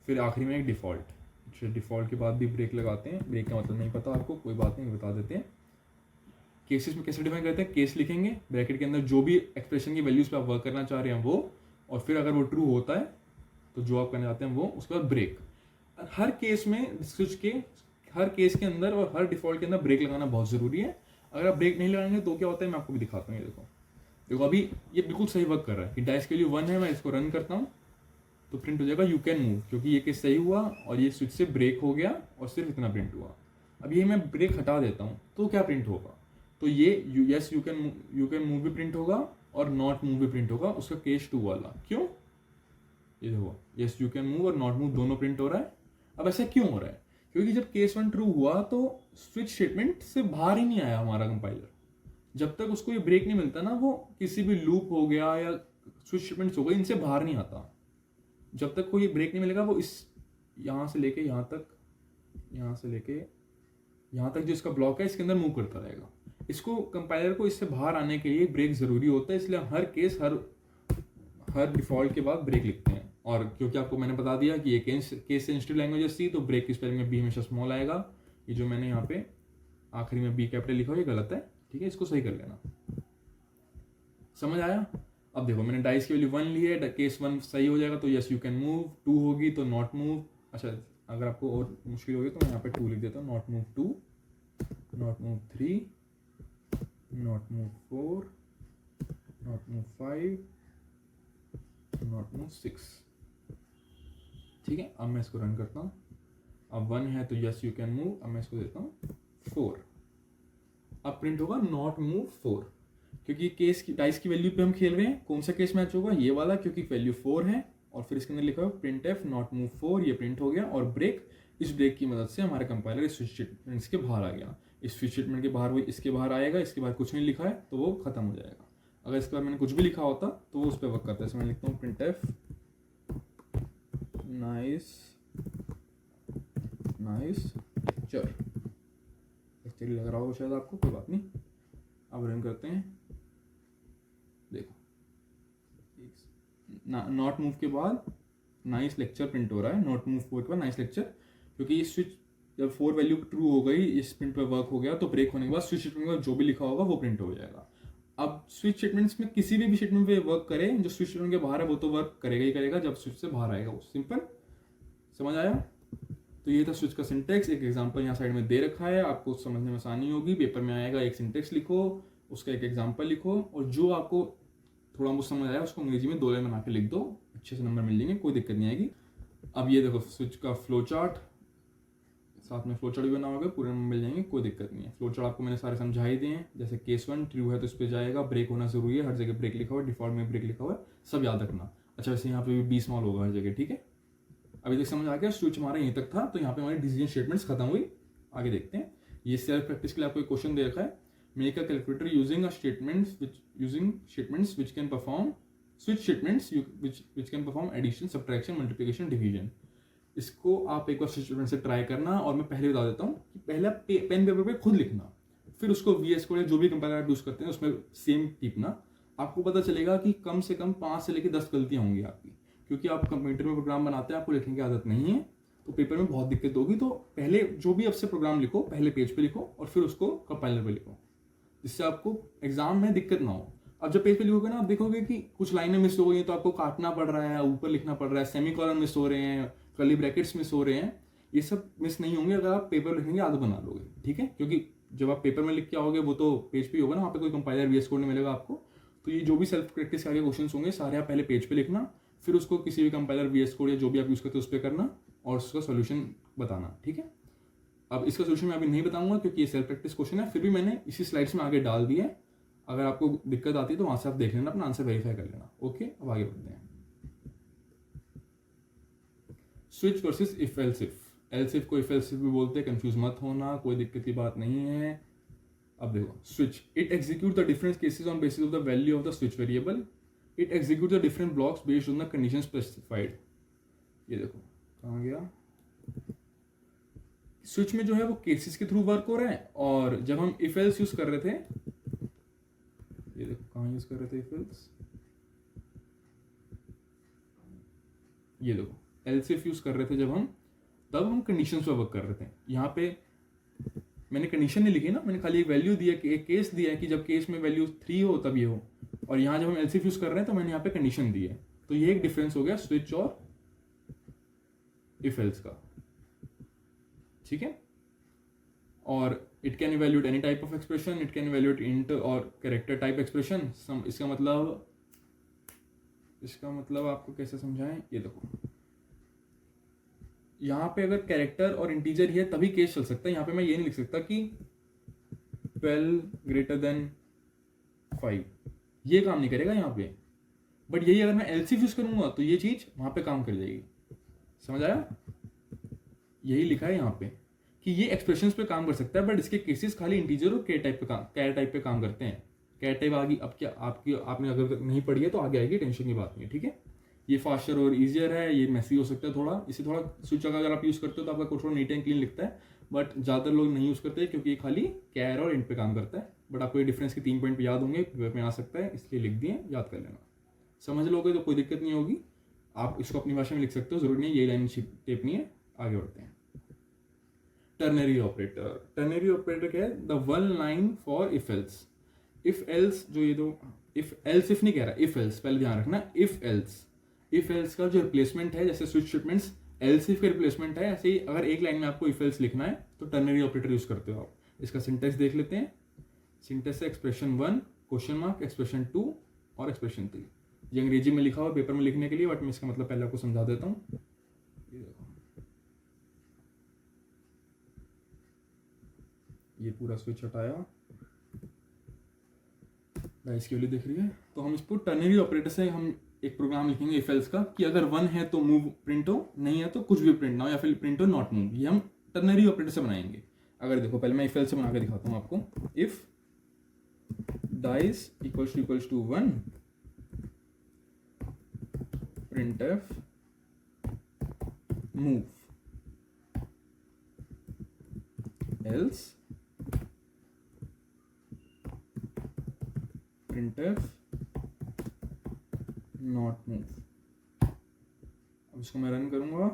फिर आखिरी में एक डिफॉल्ट। डिफॉल्ट के बाद भी ब्रेक लगाते हैं, ब्रेक का मतलब नहीं पता आपको, कोई बात नहीं, बता देते हैं। केसेस में कैसे डिफाइन करते हैं, केस लिखेंगे, ब्रैकेट के अंदर जो भी एक्सप्रेशन की वैल्यूज पे आप वर्क करना चाह रहे हैं वो, और फिर अगर वो ट्रू होता है तो जो आप करना चाहते हैं वो, उसके बाद ब्रेक। हर केस में स्विच के हर केस के अंदर और हर डिफॉल्ट के अंदर ब्रेक लगाना बहुत जरूरी है। अगर आप ब्रेक नहीं लगाएंगे तो क्या होता है मैं आपको भी दिखाता हूँ। ये देखो अभी ये बिल्कुल सही वर्क कर रहा है कि डाइस के लिए 1 है, मैं इसको रन करता हूँ तो प्रिंट हो जाएगा यू कैन मूव, क्योंकि ये केस सही हुआ और ये स्विच से ब्रेक हो गया और सिर्फ इतना प्रिंट हुआ। अब ये मैं ब्रेक हटा देता हूँ तो क्या प्रिंट होगा, तो ये यस यू कैन मूव भी प्रिंट होगा और नॉट मूव भी प्रिंट होगा, उसका केस 2 वाला। क्यों? ये देखो यस यू कैन मूव और नॉट मूव दोनों प्रिंट हो रहा है। अब ऐसा क्यों हो रहा है? क्योंकि जब केस 1 ट्रू हुआ तो स्विच स्टेटमेंट से बाहर ही नहीं आया हमारा कंपाइलर। जब तक उसको ये ब्रेक नहीं मिलता ना, वो किसी भी लूप हो गया या स्विच स्टेटमेंट्स हो गए, इनसे बाहर नहीं आता। जब तक कोई ब्रेक नहीं मिलेगा वो इस यहाँ से लेके यहाँ तक, यहाँ से लेके यहाँ तक जो इसका ब्लॉक है इसके अंदर मूव करता रहेगा। इसको कंपाइलर को इससे बाहर आने के लिए ब्रेक जरूरी होता है, इसलिए हर केस हर डिफॉल्ट के बाद ब्रेक लिखते हैं। और क्योंकि आपको मैंने बता दिया कि ये केस सेंसिटिव लैंग्वेज है सी, तो ब्रेक की स्पेलिंग में बी हमेशा स्मॉल आएगा। ये जो मैंने यहाँ पे आखिरी में बी कैपिटल लिखा हो ये गलत है, ठीक है, इसको सही कर लेना। समझ आया? अब देखो मैंने डाइस की वैल्यू 1 ली है, केस 1 सही हो जाएगा तो यस यू कैन मूव, 2 होगी तो नॉट मूव। अच्छा अगर आपको और मुश्किल होगी तो मैं यहाँ पे 2 लिख देता हूँ, not move 2, not move 3, not move 4, not move 5, not move 6। ठीक है, अब मैं इसको रन करता हूँ। अब 1 है तो यस यू कैन मूव, अब मैं इसको देता हूँ 4। अब प्रिंट होगा नॉट मूव 4, क्योंकि केस की डाइस की वैल्यू पे हम खेल रहे हैं। कौन सा केस मैच होगा? ये वाला, क्योंकि वैल्यू 4 है और फिर इसके अंदर लिखा हुआ प्रिंट एफ नॉट मूव 4, ये प्रिंट हो गया। और ब्रेक, इस ब्रेक की मदद से हमारे कंपाइलर इस स्विच स्टेटमेंट्स के बाहर आ गया। इस स्विच स्टेटमेंट के बाहर वो इसके बाहर आएगा, इसके बाहर कुछ नहीं लिखा है तो वो खत्म हो जाएगा। अगर इसके बाद मैंने कुछ भी लिखा होता तो वो उस पर वर्क करता है। मैं लिखता हूँ प्रिंट एफ नाइस पिक्चर, लग रहा होगा शायद आपको, कोई बात नहीं। अब रन करते हैं, देखो नॉट मूव के बाद नाइस लेक्चर प्रिंट हो रहा है, नॉट मूव 4 के बाद नाइस लेक्चर, क्योंकि ये स्विच जब 4 वैल्यू ट्रू हो गई, इस प्रिंट पर वर्क हो गया, तो ब्रेक होने के बाद स्विच स्टेटमेंट में जो भी लिखा होगा वो प्रिंट हो जाएगा। अब स्विच स्टेटमेंट्स में किसी भी स्टेटमेंट पे वर्क करे, जो स्विच स्टेटमेंट के बाहर है वो तो वर्क करेगा ही करेगा जब स्विच से बाहर आएगा वो। सिंपल, समझ आया? तो ये था स्विच का सिंटेक्स। एक एग्जांपल यहाँ साइड में दे रखा है, आपको समझने में आसानी होगी। पेपर में आएगा, एक सिंटेक्स लिखो, उसका एक एग्जांपल लिखो, और जो आपको थोड़ा बहुत समझ आया उसको अंग्रेजी में 2 लाइन बना के लिख दो, अच्छे से नंबर मिल जाएंगे, कोई दिक्कत नहीं आएगी। अब ये देखो स्विच का फ्लो चार्ट, साथ में फ्लो चार्ट भी बना होगा, पूरे नंबर मिल जाएंगे, कोई दिक्कत नहीं है। फ्लो चार्ट आपको मैंने सारे समझा ही दिए हैं। जैसे केस 1 ट्रू है तो इस पर जाएगा, ब्रेक होना जरूरी है, हर जगह ब्रेक लिखा हुआ है, डिफॉल्ट में ब्रेक लिखा हुआ है, सब याद रखना। अच्छा वैसे यहाँ पे भी 20 स्मॉल होगा हर जगह, ठीक है। अभी तक समझ आ गया? स्विच हमारा यहीं तक था, तो यहाँ पे हमारी डिसीजन स्टेटमेंट्स खत्म हुई। आगे देखते हैं। ये सेल्फ प्रैक्टिस के लिए आपको एक क्वेश्चन दे रखा है, make a calculator using statements which can perform switch statements which can perform addition, subtraction, multiplication, division. इसको आप एक बार स्विच स्टेटमेंट से ट्राई करना, और मैं पहले बता देता हूँ कि पहले पेन पेपर पे खुद लिखना, फिर उसको VS कोड या जो भी कंपाइलर आप यूज़ करते हैं उसमें सेम टिपना। आपको पता चलेगा कि कम से कम 5 से लेकर 10 गलतियाँ होंगी आपकी, क्योंकि आप कंप्यूटर में प्रोग्राम बनाते हैं, आपको लिखने की आदत नहीं है, तो पेपर में बहुत दिक्कत होगी। तो पहले जो भी आपसे प्रोग्राम लिखो, पहले पेज पे लिखो और फिर उसको कंपाइलर पे लिखो, जिससे आपको एग्जाम में दिक्कत ना हो। अब जब पेज पे लिखोगे ना, आप देखोगे कि कुछ लाइनें मिस हो गई हैं, तो आपको काटना पड़ रहा है, ऊपर लिखना पड़ रहा है, सेमी कॉलन मिस हो रहे हैं, कर्ली ब्रैकेट्स मिस हो रहे हैं। ये सब मिस नहीं होंगे अगर आप पेपर लिखने की आदत बना लोगे, ठीक है? क्योंकि जब आप पेपर में लिख के आओगे वो तो पेज पे ही होगा ना, वहाँ पे कोई कंपाइलर VS कोड नहीं मिलेगा आपको। तो ये जो भी सेल्फ प्रैक्टिस के आगे क्वेश्चन होंगे सारे आप पहले पेज पे लिखना, फिर उसको किसी भी कंपाइलर VS कोड या जो भी आप यूज़ करते हो उस पर करना और उसका सोल्यूशन बताना, ठीक है? अब इसका सोल्यूशन मैं अभी नहीं बताऊंगा क्योंकि ये सेल्फ प्रैक्टिस क्वेश्चन है, फिर भी मैंने इसी स्लाइड्स में आगे डाल दिया है। अगर आपको दिक्कत आती है तो वहाँ से आप देख लेना, अपना आंसर वेरीफाई कर लेना। ओके, अब आगे बढ़ते हैं। Switch versus if else if. Else if को इफ एल्स इफ भी बोलते हैं, कंफ्यूज मत होना, कोई दिक्कत की बात नहीं है। अब देखो, switch it execute the different cases on basis of the value of the switch variable. It execute the different blocks based on the condition specified. ये देखो कहाँ गया, स्विच में जो है वो केसेस के थ्रू वर्क हो रहा है, और जब हम इफ एल्स यूज कर रहे थे, ये देखो कहाँ यूज कर रहे थे इफ एल्स, ये देखो एल्स इफ यूज कर रहे थे जब हम, तब हम कंडीशंस पे वर्क कर रहे थे। यहाँ पे मैंने कंडीशन नहीं लिखी ना, मैंने खाली एक वैल्यू दिया कि एक केस दिया है कि जब केस में वैल्यू 3 हो तब ये हो, और यहाँ जब हम एल्स इफ यूज कर रहे हैं तो मैंने यहाँ पे कंडीशन दी है। तो ये एक डिफरेंस हो गया स्विच और इफ एल्स का, ठीक है? और it can evaluate any type of expression, it can evaluate int और कैरेक्टर टाइप एक्सप्रेशन। इसका मतलब आपको कैसे समझाएं, ये देखो यहाँ पे अगर कैरेक्टर और इंटीजर ही है तभी केस चल सकता है। यहाँ पे मैं ये नहीं लिख सकता कि 12 ग्रेटर देन 5, ये काम नहीं करेगा यहाँ पे। बट यही अगर मैं एल्सिफ यूज करूंगा तो ये चीज वहां पे काम कर जाएगी। समझ आया? यही लिखा है यहाँ पे कि ये एक्सप्रेशंस पे काम कर सकता है, बट इसके केसेस खाली इंटीजर और कैर टाइप पे काम करते हैं। कैर टाइप आगे अब क्या आपने अगर नहीं पढ़ी है तो आगे आएगी, टेंशन की बात नहीं है, ठीक है? ये फास्टर और ईजियर है, ये मैसी हो सकता है थोड़ा, इसे थोड़ा स्विच अगर आप यूज़ करते हो तो आपका कोड थोड़ा नीट एंड क्लीन लिखता है, बट ज़्यादातर लोग नहीं यूज़ करते क्योंकि ये खाली कैर और इंट पे काम करता है। बट आपको ये डिफरेंस के 3 पॉइंट याद होंगे, पेपर में आ सकता है, इसलिए लिख दिए, याद कर लेना। समझ लोगे तो कोई दिक्कत नहीं होगी, आप इसको अपनी भाषा में लिख सकते हो, जरूरी नहीं ये लाइन टेपनी है। आगे बढ़ते हैं। Ternary operator. टर्नरी ऑपरेटर क्या है? The one line for if else. If else जो ये दो, इफ एल्स इफ नहीं कह रहा, इफ एल्स पहले ध्यान रखना। इफ एल्स का जो रिप्लेसमेंट है, जैसे स्विच स्टेटमेंट्स एल्स इफ का रिप्लेसमेंट है, ऐसे ही अगर एक लाइन में आपको इफ एल्स लिखना है तो टर्नरी ऑपरेटर यूज करते हो आप। इसका सिंटेक्स देख लेते हैं। सिंटेक्स है एक्सप्रेशन 1 क्वेश्चन मार्क, एक्सप्रेशन 2 और एक्सप्रेशन 3। ये अंग्रेजी में लिखा हुआ पेपर में लिखने के लिए, बट मैं इसका मतलब पहले आपको समझा देता हूँ। ये देखो, ये पूरा स्विच हटाया, डाइस की वैल्यू दिख रही है, तो हम इसको टर्नरी ऑपरेटर से हम एक प्रोग्राम लिखेंगे इफ एल्स का कि अगर 1 है तो मूव प्रिंट हो, नहीं है तो कुछ भी प्रिंट ना हो, या फिर प्रिंट हो नॉट मूव। ये हम टर्नरी ऑपरेटर से बनाएंगे। अगर देखो पहले मैं इफ एल्स से बना के दिखाता हूँ आपको। If dice equals to 1 printf move, else printf not move। अब इसको मैं रन करूंगा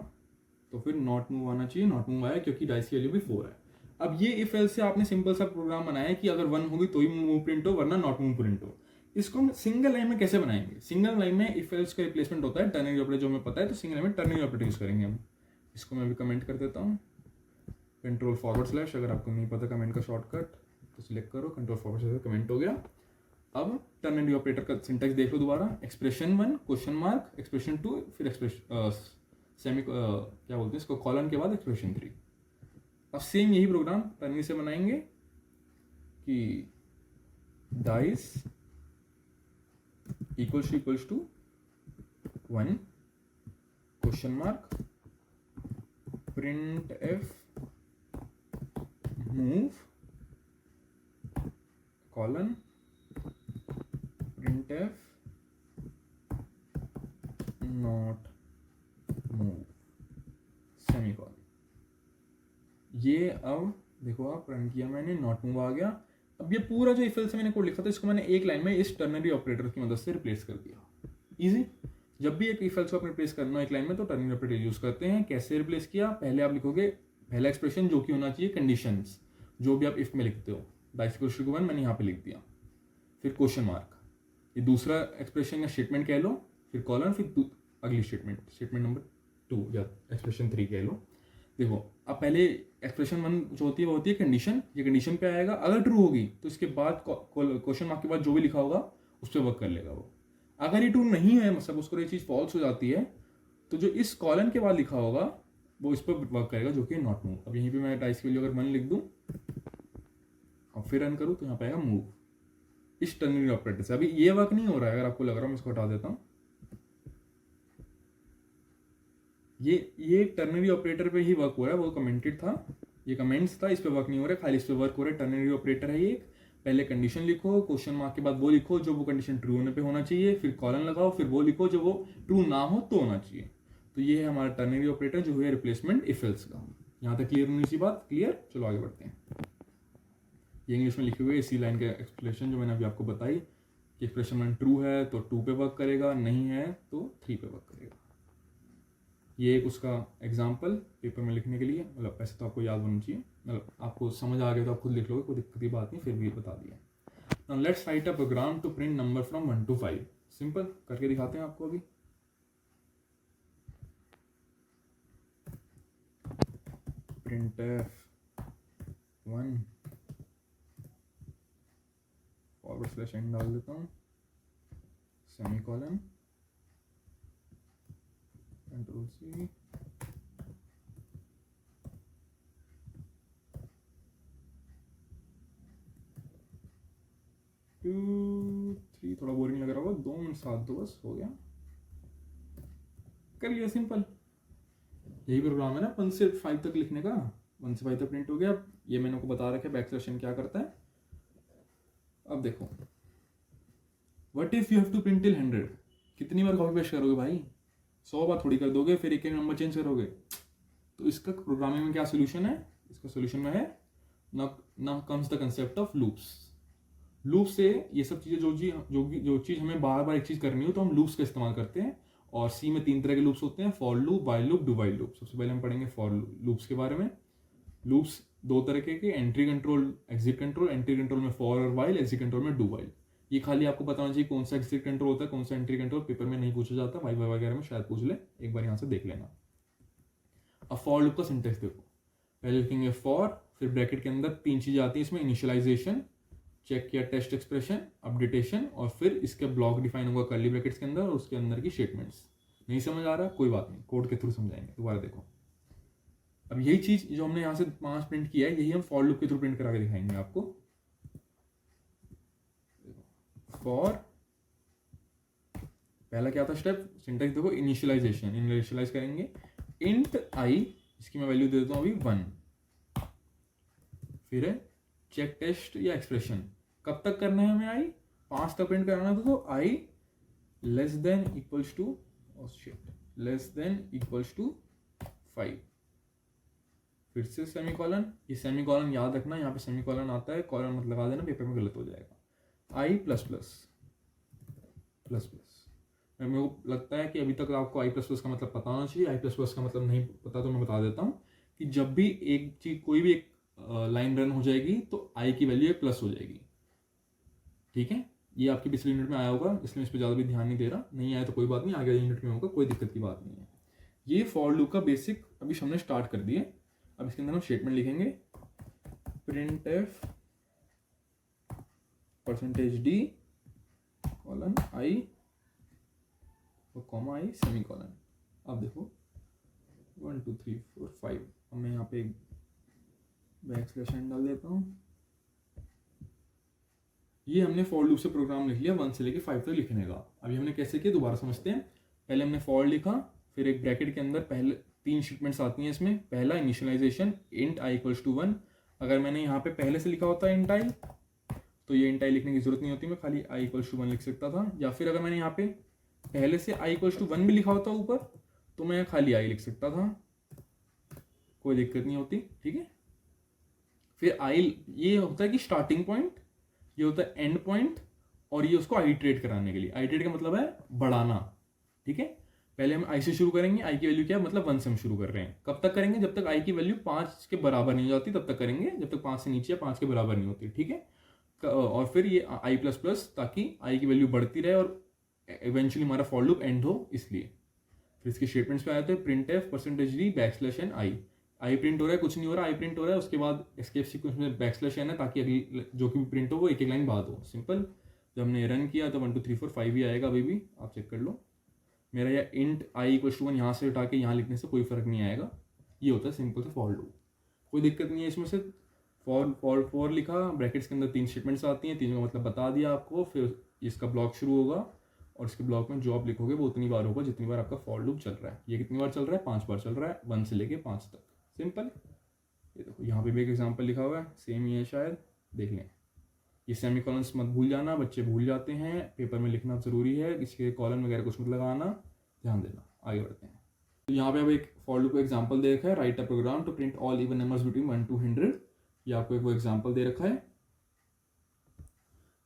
तो फिर नॉट मूव आना चाहिए, नॉट मूव आया क्योंकि डाइस की वैल्यू भी 4 है। अब ये इफ एल्स से आपने सिंपल सा प्रोग्राम बनाया कि अगर 1 होगी तो ही मूव प्रिंट हो, वरना नॉट मूव प्रिंट हो। इसको हम सिंगल लाइन में कैसे बनाएंगे? सिंगल लाइन में इफ एल्स का रिप्लेसमेंट होता है टर्नरी ऑपरेटर, जो हमें पता है, तो सिंगल लाइन में टर्नरी ऑपरेटर यूज करेंगे हम। इसको मैं भी कमेंट कर देता हूँ, कंट्रोल/, अगर आपको नहीं पता कमेंट का शॉर्टकट तो सिलेक्ट करो, कंट्रोल/, कमेंट हो गया। अब टर्नरी ऑपरेटर का सिंटेक्स देख लो दोबारा। एक्सप्रेशन 1 क्वेश्चन मार्क, एक्सप्रेशन 2, फिर एक्सप्रेशन सेमी क्या बोलते हैं इसको, कॉलन के बाद एक्सप्रेशन 3। अब सेम यही प्रोग्राम टर्नरी से बनाएंगे कि dice equals to 1 question mark printf move colon printf not move semicolon. ये अब देखो आप रन किया मैंने, नॉट मूव आ गया। अब ये पूरा जो इफ एल्स मैंने कोड लिखा था इसको मैंने एक लाइन में इस टर्नरी ऑपरेटर की मदद से रिप्लेस कर दिया। इजी। जब भी एक इफ एल्स को अपने रिप्लेस करना है एक लाइन में तो टर्नरी ऑपरेटर यूज करते हैं। कैसे रिप्लेस किया, पहले आप लिखोगे पहला एक्सप्रेशन जो कि होना चाहिए कंडीशंस, जो भी आप इफ में लिखते हो, डाइस इक्वल टू 1 मैंने यहाँ पे लिख दिया, फिर क्वेश्चन मार्क, ये दूसरा एक्सप्रेशन या स्टेटमेंट कह लो, फिर कॉलन, फिर अगली स्टेटमेंट नंबर 2 या एक्सप्रेशन 3 कह लो। देखो अब पहले एक्सप्रेशन 1 जो होती है वो होती है कंडीशन, ये कंडीशन पे आएगा, अगर ट्रू होगी तो इसके बाद क्वेश्चन मार्क के बाद जो भी लिखा होगा उस पर वर्क कर लेगा वो। अगर ये ट्रू नहीं है, मतलब उसको ये चीज़ फॉल्स हो जाती है, तो जो इस कॉलन के बाद लिखा होगा वो इस पर वर्क करेगा, जो कि नॉट मूव। अब यहीं पे मैं डाइस की वैल्यू अगर 1 लिख दूं और फिर रन करूं तो यहाँ पे आएगा मूव इस टर्नरी ऑपरेटर से। अभी ये वर्क नहीं हो रहा है, अगर आपको लग रहा है मैं इसको हटा देता हूँ। ये टर्नरी ऑपरेटर पे ही वर्क हो रहा है, वो कमेंटेड था, ये कमेंट्स था, इस पे वर्क नहीं हो रहा है, खाली इस पे वर्क हो रहा है। टर्नरी ऑपरेटर है ये। पहले कंडीशन लिखो, क्वेश्चन मार्क के बाद वो लिखो जो वो कंडीशन ट्रू होने पे होना चाहिए, फिर कॉलन लगाओ, फिर वो लिखो जो वो ट्रू ना हो तो होना चाहिए। तो ये है हमारा टर्नरी ऑपरेटर जो है रिप्लेसमेंट इफ एल्स का। यहाँ तक क्लियर होनी सी बात, क्लियर। चलो आगे बढ़ते हैं। ये इंग्लिश में लिखे हुए इसी लाइन का एक्सप्लेनेशन जो मैंने अभी आपको बताई कि एक्सप्रेशन 1 ट्रू है तो 2 पे वर्क करेगा, नहीं है तो 3 पे वर्क करेगा। ये एक उसका एग्जाम्पल पेपर में लिखने के लिए, मतलब ऐसे तो आपको याद होना चाहिए, मतलब आपको समझ आ गया तो आप खुद लिख लोगे, कोई दिक्कत की बात नहीं, फिर भी बता दिया। Now let's write a program to print number from 1 to 5। Simple करके दिखाते हैं आपको अभी। printf 1 /n डाल देता हूँ, सेमीकोलन, कंट्रोल C, टू 3, थोड़ा बोरिंग लग रहा होगा, 2 मिनट 7 दो, बस हो गया, कर लिया। सिंपल यही प्रोग्राम है ना 1 से 5 तक लिखने का। 1 से 5 तक प्रिंट हो गया। ये मैंने आपको बता रखा है बैकस्लैश क्या करता है। अब देखो, what if you have to print till 100, कितनी बार कॉपी पेस्ट करोगे भाई, 100 बार थोड़ी कर दोगे, फिर एक एक नंबर चेंज करोगे। तो इसका प्रोग्रामिंग में क्या सोल्यूशन है, इसका सोल्यूशन में है ना comes the concept of loops. Loop से ये सब चीज़ें जो चीज़ हमें बार बार एक चीज़ करनी हो तो हम लूप्स का इस्तेमाल करते हैं। और सी में 3 तरह के लूप्स होते हैं, for loop, while loop, do while loop. सबसे पहले हम पढ़ेंगे फॉर लूप्स के बारे में। लूप्स 2 तरह के entry control, exit control. Entry control में फॉर और वाइल, एग्जिट कंट्रोल में डू वाइल। ये खाली आपको बताना चाहिए कौन सा एग्जिट कंट्रोल होता है, कौन सा एंट्री कंट्रोल। पेपर में नहीं पूछा जाता, वाइल वगैरह में शायद पूछ ले, एक बार यहाँ से देख लेना। अब फॉर लूप का सिंटेक्स देखो, पहले लिखेंगे फॉर, फिर ब्रैकेट के अंदर 3 चीजें आती हैं इसमें, इनिशियलाइजेशन, चेक किया टेस्ट एक्सप्रेशन, अपडेटेशन, और फिर इसका ब्लॉक डिफाइन होगा कर्ली ब्रैकेट्स के अंदर और उसके अंदर की स्टेटमेंट्स। नहीं समझ आ रहा, कोई बात नहीं, कोड के थ्रू समझाएंगे। दोबारा देखो, अब यही चीज जो हमने यहाँ से 5 प्रिंट किया है, यही हम फॉर लूप के थ्रू प्रिंट करा के दिखाएंगे आपको। फॉर पहला क्या था स्टेप, सिंटेक्स देखो, इनिशियलाइजेशन, इनिशियलाइज करेंगे इंट आई, इसकी मैं वैल्यू दे देता हूँ अभी 1। फिर है चेक टेस्ट या एक्सप्रेशन, कब तक करना है हमें, आई 5 तक प्रिंट कराना था, तो I less than equals to less than equals to 5। फिर से सेमीकोलन, ये सेमीकोलन याद रखना, यहाँ पे सेमीकोलन आता है, कॉलन मत लगा देना, पेपर में गलत हो जाएगा। आई प्लस प्लस प्लस प्लस। मेरे को लगता है कि अभी तक आपको आई प्लस प्लस का मतलब पता होना चाहिए। आई प्लस प्लस का मतलब नहीं पता तो मैं बता देता हूँ कि जब भी एक चीज, कोई भी एक लाइन रन हो जाएगी तो आई की वैल्यू प्लस हो जाएगी। ठीक है, ये आपकी पिछले यूनिट में आया होगा, इसलिए इस पर ज़्यादा भी ध्यान नहीं दे रहा। नहीं आया तो कोई बात नहीं, आगे यूनिट में होगा, कोई दिक्कत की बात नहीं है। ये फॉर लूप का बेसिक अभी हमने स्टार्ट कर दिए। अब इसके अंदर हम स्टेटमेंट लिखेंगे, printf %d कॉलन आई और कॉमा आई सेमीकोलन। अब देखो 1 2 3 4 5, अब मैं यहाँ पे एक बैकस्लैश n डाल देता हूँ। ये हमने फॉर लूप से प्रोग्राम लिख लिया 1 से लेके 5 तक लिखने का। अभी हमने कैसे किया दोबारा समझते हैं। पहले हमने फॉर लिखा, फिर एक ब्रैकेट के अंदर पहले 3 स्टेटमेंट्स आती हैं इसमें। पहला initialization, int I equals to 1। अगर मैंने यहाँ पे पहले से लिखा होता है इंट आई, तो ये इंट आई लिखने की जरूरत नहीं होती, मैं खाली आई इक्वल्स टू 1 लिख सकता था। या फिर अगर मैंने यहाँ पे पहले से i इक्वल्स टू 1 भी लिखा होता ऊपर तो मैं खाली i लिख सकता था, कोई दिक्कत नहीं होती, ठीक है। फिर i ये होता है कि स्टार्टिंग पॉइंट, ये होता है एंड पॉइंट, और ये उसको आइट्रेट कराने के लिए, आइट्रेट का मतलब है बढ़ाना, ठीक है। पहले हम i से शुरू करेंगे, i की वैल्यू क्या है, मतलब 1 से हम शुरू कर रहे हैं। कब तक करेंगे, जब तक i की वैल्यू 5 के बराबर नहीं हो जाती तब तक करेंगे, जब तक 5 से नीचे या 5 के बराबर नहीं होती, ठीक है। और फिर ये i प्लस प्लस, ताकि i की वैल्यू बढ़ती रहे और इवेंचुअली हमारा फॉर लूप एंड हो, इसलिए। फिर इसके स्टेटमेंट्स पे आए थे print F %d backslash n i print हो रहा है, कुछ नहीं हो रहा, i प्रिंट हो रहा है, उसके बाद एस्केप सीक्वेंस में बैकस्लैश n है, ताकि अगली जो कि भी प्रिंट हो वो एक एक लाइन बाद हो, सिंपल। जब हमने रन किया तो 1 2 3 4 5 ही आएगा, अभी भी आप चेक कर लो। मेरा यह इंट i इक्वल टू 1 यहाँ से उठा के यहाँ लिखने से कोई फर्क नहीं आएगा। ये होता है सिंपल से फॉर लूप, कोई दिक्कत नहीं है इसमें से। फॉर लिखा, ब्रैकेट्स के अंदर 3 स्टेटमेंट्स आती हैं, तीनों का मतलब बता दिया आपको। फिर इसका ब्लॉक शुरू होगा और इसके ब्लॉक में जो आप लिखोगे वो उतनी बार होगा जितनी बार आपका फॉर लूप चल रहा है। ये कितनी बार चल रहा है, 5 बार चल रहा है, 1 से लेके 5 तक, सिंपल। ये देखो यहाँ पे भी एक एग्जाम्पल लिखा हुआ है, सेम ही है शायद, देख लें। ये सेमीकोलंस मत भूल जाना, बच्चे भूल जाते हैं, पेपर में लिखना ज़रूरी है, इसके कॉलन वगैरह कुछ मत लगाना, ध्यान देना। आगे बढ़ते हैं। तो यहाँ पे अब एक फॉर लूप का एग्जांपल दे रखा है, write a program to print all even numbers between 1 to 100। ये आपको एक वो एग्जांपल दे रखा है।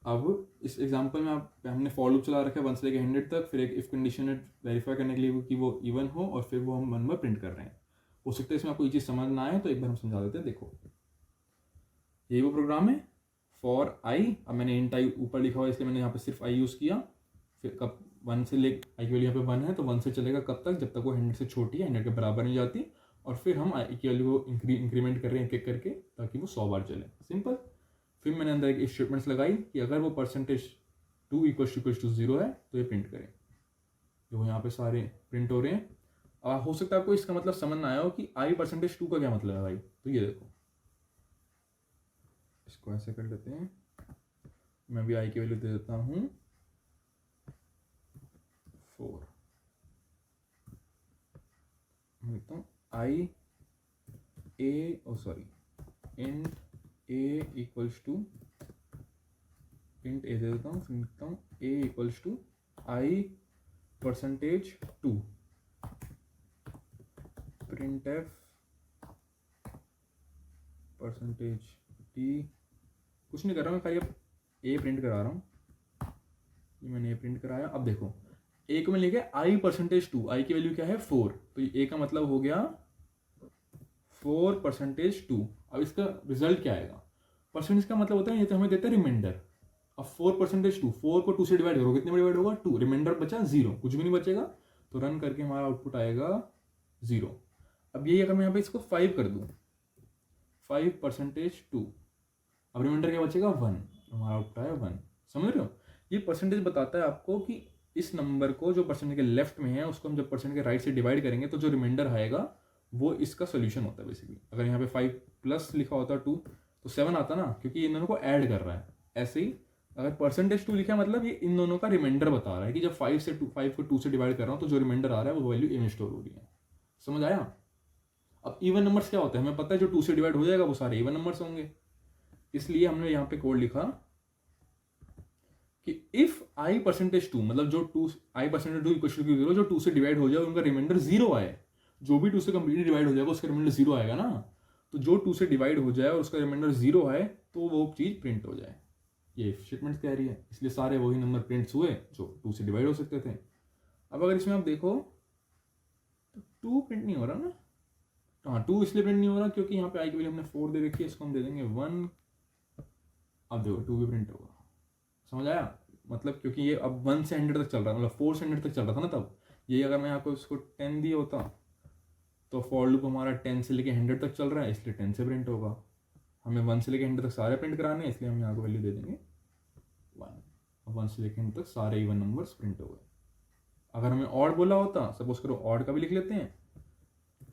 अब इस एग्जांपल में हमने फॉर लूप चला रखा है 1 से लेकर 100 तक, फिर एक इफ कंडीशन वेरीफाई करने के लिए कि वो इवन हो, और फिर वो हम नंबर प्रिंट कर रहे हैं। हो सकता है इसमें आपको ये चीज़ समझ ना आए, तो एक बार हम समझा देते हैं। देखो यही वो प्रोग्राम है फॉर आई। अब मैंने इंट आई ऊपर लिखा हुआ है, इसलिए मैंने यहाँ पे सिर्फ आई यूज़ किया। फिर कब 1 से ले आई की वैल्यू यहाँ पे 1 है, तो 1 से चलेगा कब तक, जब तक वो 100 से छोटी है, 100 के बराबर नहीं जाती। और फिर हम आई की वैल्यू को इंक्रीमेंट कर रहे हैं एक एक करके, ताकि वो 100 बार चले, सिंपल। फिर मैंने अंदर एक स्टेटमेंट्स लगाई कि अगर वो %2 = 0 है तो ये प्रिंट करें। जो यहाँ पे सारे प्रिंट हो रहे हैं। हो सकता है आपको इसका मतलब समझ ना आया हो कि i %2 का क्या मतलब है भाई। तो ये देखो, इसको ऐसे कर लेते हैं, मैं भी i की वैल्यू दे देता हूँ 4। लिखता हूँ i int a equals to, int a दे देता हूँ, फिर लिखता हूँ a equals to i %2 printf %d। कुछ नहीं कर रहा मैं, खाली अब a प्रिंट करा रहा हूँ। ये मैंने a प्रिंट कराया। अब देखो a को मैं लेके i %2, i की वैल्यू क्या है 4, तो ये a का मतलब हो गया 4%2। अब इसका रिजल्ट क्या आएगा, परसेंटेज का मतलब होता है ये तो हमें देता है रिमाइंडर। अब 4%2, 4 को 2 से डिवाइड करो, कितने में डिवाइड होगा 2, रिमाइंडर बचा 0, कुछ भी नहीं बचेगा। तो रन करके हमारा आउटपुट आएगा 0। अब यही अगर मैं यहाँ पे इसको 5 कर दूँ, 5%2, अब रिमाइंडर क्या बचेगा 1, हमारा आउटपुट आया 1। समझ रहे हो, ये परसेंटेज बताता है आपको कि इस नंबर को जो परसेंट के लेफ्ट में है उसको हम जब परसेंट के राइट से डिवाइड करेंगे तो जो रिमाइंडर आएगा वो इसका सोल्यूशन होता है बेसिकली। अगर यहाँ पे 5 प्लस लिखा होता 2 तो 7 आता ना, क्योंकि इन दोनों को ऐड कर रहा है। ऐसे ही अगर %2 लिखा है मतलब ये इन दोनों का रिमाइंडर बता रहा है कि जब 5 को 2 से डिवाइड कर रहा हूँ तो जो रिमाइंडर आ रहा है वो वैल्यू ए में स्टोर हो रही है। समझ आया। अब इवन नंबर्स क्या होते हैं, हमें पता है जो 2 से डिवाइड हो जाएगा वो सारे इवन नंबर्स होंगे, इसलिए हमने यहाँ पे कोड लिखा कि इफ i %2 मतलब जो i %2 = 0, जो 2 से डिवाइड हो जाए उनका रिमाइंडर 0 आए। जो भी 2 से कंप्लीटली डिवाइड हो जाएगा उसका रिमाइंडर 0 आएगा ना, तो जो 2 से डिवाइड हो जाए और उसका रिमाइंडर 0 आए तो वो चीज़ प्रिंट हो जाए। ये स्टेटमेंट कह रही है, इसलिए सारे वही नंबर प्रिंट्स हुए जो 2 से डिवाइड हो सकते थे। अब अगर इसमें आप देखो तो 2 प्रिंट नहीं हो रहा ना, हाँ 2 इसलिए प्रिंट नहीं हो रहा क्योंकि यहाँ पे i की वैल्यू हमने 4 दे रखी है, इसको हम दे देंगे 1। अब देखो 2 भी प्रिंट होगा। समझ आया, मतलब क्योंकि ये अब 1 से 100 तक चल रहा है, मतलब 4 से 100 तक चल रहा था ना तब। यही अगर मैं आपको इसको 10 दिया होता तो फॉर लूप हमारा 10 से लेके 100 तक चल रहा है, इसलिए 10 से प्रिंट होगा। हमें 1 से लेके 100 तक सारे प्रिंट कराने हैं, इसलिए हम यहाँ को वैल्यू दे देंगे 1। अब 1 से लेके 100 तक सारे इवन नंबर्स प्रिंट हो गए। अगर हमें ऑड बोला होता, सपोज करो ऑड का भी लिख लेते हैं,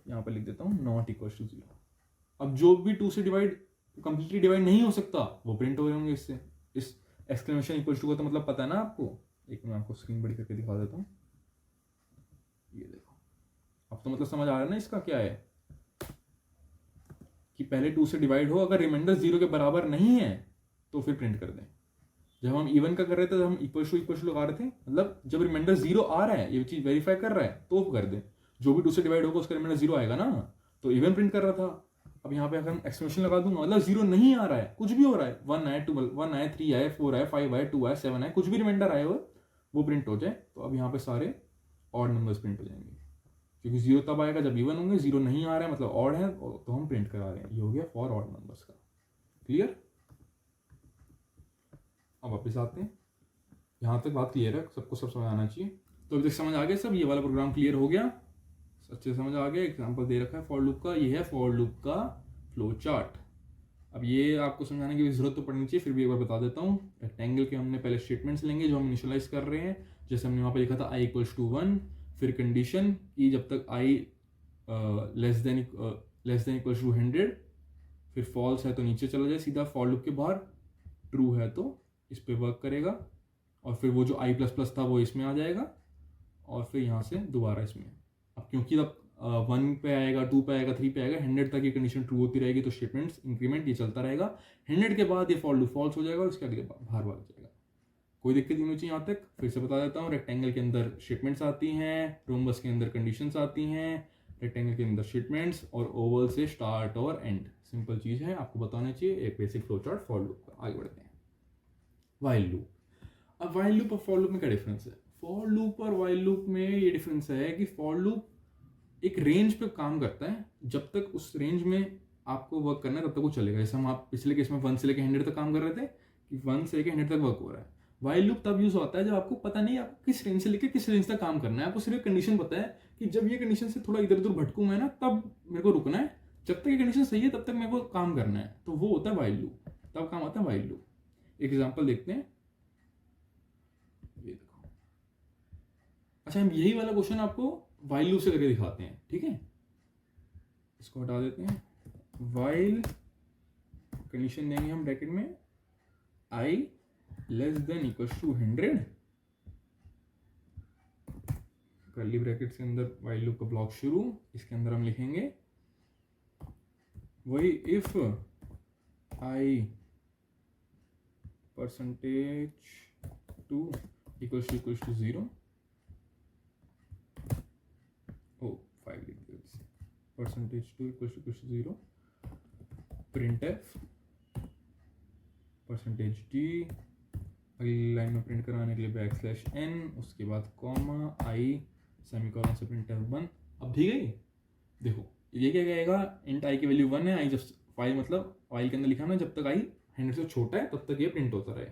यहाँ पर लिख देता हूँ नॉट इक्वल टू 0। अब जो भी 2 से डिवाइड कंप्लीटली डिवाइड नहीं हो सकता वो प्रिंट हो रहे होंगे इससे। इस एक्सक्लेमेशन इक्वल टू का तो मतलब पता है ना आपको। एक मैं आपको स्क्रीन बड़ी करके दिखा देता हूँ, ये देखो। अब तो मतलब समझ आ रहा है ना इसका क्या है, कि पहले 2 से डिवाइड हो, अगर रिमाइंडर 0 के बराबर नहीं है तो फिर प्रिंट कर दें। जब हम इवन का कर रहे थे तो हम इक्वल टू लगा रहे थे, मतलब जब रिमाइंडर 0 आ रहा है, ये चीज वेरीफाई कर रहा है तो कर दें, जो भी 2 से डिवाइड होगा उसका रिमाइंडर 0 आएगा ना, तो इवन प्रिंट कर रहा था। अब यहाँ पे अगर हम एक्सक्लेमेशन लगा दूंगा, मतलब 0 नहीं आ रहा है, कुछ भी हो रहा है, 1 आए, 2 1 आए, 3 आए, 4 आए, 5 आए, 2 आए, 7 आए, कुछ भी रिमाइंडर आए वो प्रिंट हो जाए, तो अब यहाँ पे सारे ऑड नंबर्स प्रिंट हो जाएंगे, क्योंकि 0 तब आएगा जब इवन होंगे, 0 नहीं आ रहा है मतलब ऑड है तो हम प्रिंट करा रहे हैं। ये हो गया फॉर ऑड नंबर्स का। क्लियर? अब वापस आते हैं, यहाँ तक बात क्लियर है, सबको सब समझ आना चाहिए। तो अभी तक समझ आ गया सब, ये वाला प्रोग्राम क्लियर हो गया, अच्छे से समझ आ गया। एग्जांपल दे रखा है फॉर लूप का, ये है फॉर लूप का फ्लो चार्ट। अब ये आपको समझाने की जरूरत तो पड़नी चाहिए, फिर भी एक बार बता देता हूँ। रेक्टेंगल के हमने पहले स्टेटमेंट्स लेंगे जो हम इनिशियलाइज कर रहे हैं, जैसे हमने वहाँ पे लिखा था i = 1, फिर कंडीशन की जब तक i less than equal to 100, फिर फॉल्स है तो नीचे चला जाए सीधा फॉर लूप के बाहर, ट्रू है तो इस पे वर्क करेगा, और फिर वो जो i++ था वो इसमें आ जाएगा, और फिर यहाँ से दोबारा इसमें। अब क्योंकि अब 1 पे आएगा, 2 पे आएगा, 3 पे आएगा, 100 तक ये कंडीशन ट्रू होती रहेगी, तो स्टेटमेंट्स इंक्रीमेंट ये चलता रहेगा। 100 के बाद ये फॉर लूप फॉल्स हो जाएगा और इसके अगले बाहर भाग जाएगा। कोई दिक्कत नहीं होनी चाहिए। यहाँ तक फिर से बता देता हूँ, रेक्टेंगल के अंदर स्टेटमेंट्स आती हैं, रोम्बस के अंदर कंडीशंस आती हैं, रेक्टेंगल के अंदर स्टेटमेंट्स, और ओवल से स्टार्ट और एंड। सिंपल चीज़ है, आपको बताना चाहिए, एक basic flow chart for loop का। आगे बढ़ते हैं, वाइल लूप। अब वाइल लूप और फॉर लूप में क्या डिफरेंस है? फॉर लूप और वाइल लूप में ये डिफरेंस है कि फॉर लूप एक रेंज पे काम करता है, जब तक उस रेंज में आपको वर्क करना है तब तक वो चलेगा। जैसे हम आप पिछले केस में 1 से लेकर 100 तक काम कर रहे थे, कि 1 से लेकर 100 तक वर्क हो रहा है। वाइल लूप तब यूज होता है जब आपको पता नहीं आपको किस रेंज से लेकर किस रेंज तक काम करना है, आपको सिर्फ कंडीशन पता है कि जब ये कंडीशन से थोड़ा इधर उधर भटकूं मैं ना, तब मेरे को रुकना है, जब तक ये कंडीशन सही है तब तक मेरे को काम करना है, तो वो होता है वाइल लूप, तब काम आता है वाइल लूप। एक एग्जाम्पल देखते हैं, ये देखो। अच्छा, हम यही वाला क्वेश्चन आपको वाइल लूप से करके दिखाते हैं, ठीक है? इसको हटा देते हैं। वाइल कंडीशन देंगे हम ब्रैकेट में i <= 100, कर्ली ब्रैकेट के अंदर वाइल लूप का ब्लॉक शुरू। इसके अंदर हम लिखेंगे वही इफ i %2 = 0, oh 5 लिख दिया, %2 = 0, printf %d, अगली लाइन में प्रिंट कराने के लिए \n, उसके बाद कॉमा i सेमीकोलन से printf 1। अब दी गई, देखो ये क्या कहेगा, इंट i की वैल्यू 1 है, i जब फाइल मतलब फाइल के अंदर लिखा ना, जब तक i 100 से छोटा है तब तक ये प्रिंट होता रहे।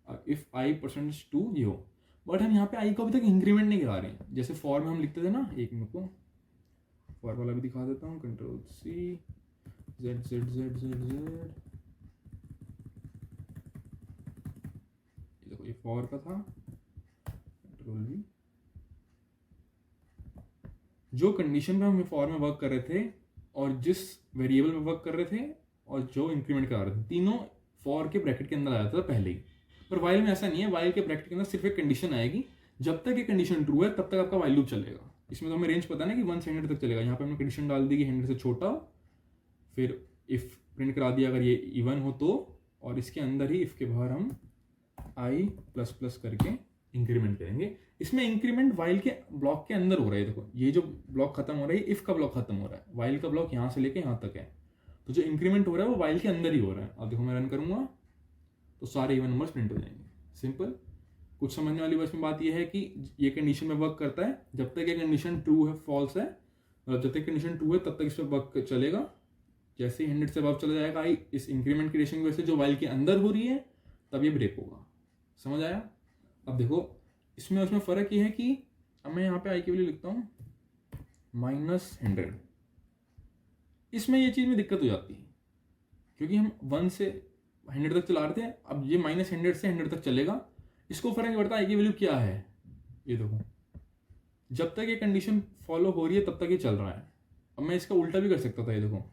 अब इफ i %2 ये हो, बट हम यहाँ पे i को अभी तक इंक्रीमेंट नहीं करा रहे हैं, जैसे फॉर में हम लिखते थे ना। एक मिनट को फॉर वाला भी दिखा देता हूँ, Ctrl+C, z, देखो ये फॉर का था, Ctrl+V। जो कंडीशन पे हम फॉर में वर्क कर रहे थे और जिस वेरिएबल में वर्क कर रहे थे और जो इंक्रीमेंट करा रहे थे, तीनों फॉर के ब्रैकेट के अंदर आ जाता था पहले ही। पर वाइल में ऐसा नहीं है, वाइल के ब्रैकेट के अंदर सिर्फ एक कंडीशन आएगी, जब तक ये कंडीशन ट्रू है तब तक आपका वाइल लूप चलेगा। इसमें तो हमें रेंज पता ना कि 1 से 100 तक चलेगा। यहाँ पे हमने कंडीशन डाल दी कि 100 से छोटा, फिर इफ प्रिंट करा दिया अगर ये इवन हो तो, और इसके अंदर ही इफ के बाहर हम i++ करके इंक्रीमेंट करेंगे। इसमें इंक्रीमेंट वाइल के ब्लॉक के अंदर हो रहा है। देखो ये जो ब्लॉक खत्म हो रहा है, इफ का ब्लॉक खत्म हो रहा है, वाइल का ब्लॉक यहाँ से लेके यहाँ तक है, तो जो इंक्रीमेंट हो रहा है वो वाइल के अंदर ही हो रहा है। अब देखो मैं रन करूंगा तो सारे इवन नंबर्स प्रिंट हो जाएंगे। सिंपल। कुछ समझने वाली बस में बात यह है कि ये कंडीशन में वर्क करता है जब तक ये कंडीशन ट्रू है, फॉल्स है, मतलब जब तक कंडीशन ट्रू है तब तक इस पर वर्क चलेगा। जैसे ही 100 से अब चला जाएगा आई, इस इंक्रीमेंट कंडीशन की वजह से जो वाइल के अंदर हो रही है, तब ये ब्रेक होगा। समझ आया? अब देखो इसमें उसमें फ़र्क ये है कि अब मैं यहाँ पे आई की वैल्यू लिखता हूँ -100। इसमें ये चीज़ में दिक्कत हो जाती है क्योंकि हम 1 से 100 तक चला रहे थे, अब ये -100 से 100 तक चलेगा। इसको फ़र्क नहीं पड़ता आई की वैल्यू क्या है। ये देखो जब तक ये कंडीशन फॉलो हो रही है तब तक ये चल रहा है। अब मैं इसका उल्टा भी कर सकता था। ये देखो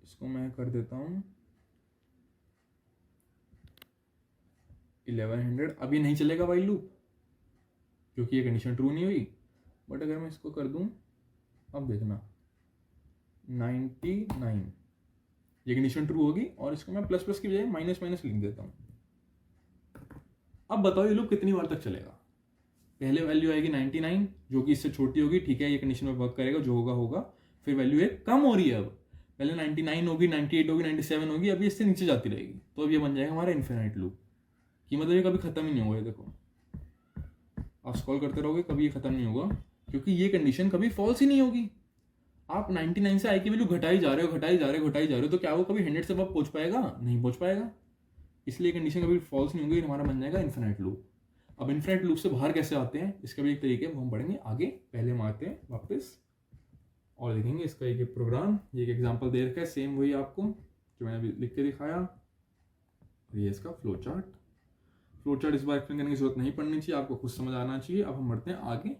इसको मैं कर देता हूँ 1100। अब ये नहीं चलेगा वाइल लूप क्योंकि ये कंडीशन ट्रू नहीं हुई। बट अगर मैं इसको कर दूं, अब देखना 99, ये कंडीशन ट्रू होगी और इसको मैं प्लस प्लस की बजाय माइनस माइनस लिख देता हूँ। अब बताओ ये लूप कितनी बार तक चलेगा। पहले वैल्यू आएगी 99 जो कि इससे छोटी होगी, ठीक है, ये कंडीशन में वर्क करेगा, जो होगा होगा। फिर वैल्यू एक कम हो रही है, अब पहले 99 होगी, 98 होगी, 97 होगी, अभी इससे नीचे जाती रहेगी। तो अब ये बन जाएगा हमारा इन्फिनाइट लूप, कि मतलब ये कभी खत्म ही नहीं होगा। ये देखो आप स्क्रॉल करते रहोगे, कभी ये खत्म नहीं होगा, क्योंकि ये कंडीशन कभी फॉल्स ही नहीं होगी। आप 99 से आई की वैल्यू घटाई जा रहे हो, घटाई जा रहे हो, घटाई जा रहे हो, तो क्या वो कभी 100 से अब पहुंच पाएगा? नहीं पहुंच पाएगा। इसलिए कंडीशन कभी फॉल्स नहीं होगी, हमारा बन जाएगा इन्फिनाइट लूप। अब इन्फिनाइट लूप से बाहर कैसे आते हैं, इसका भी एक तरीके वो हम पढ़ेंगे आगे। पहले हम आते हैं वापस और देखेंगे इसका एक प्रोग्राम। ये एक एग्जांपल दे रखा है, सेम वही आपको जो मैंने अभी लिख के दिखाया। ये इसका फ्लो चार्ट। फ्लो चार्ट इस बार एक्सप्लेन करने की जरूरत नहीं पड़नी चाहिए, आपको खुद समझ आना चाहिए। अब हम बढ़ते हैं आगे।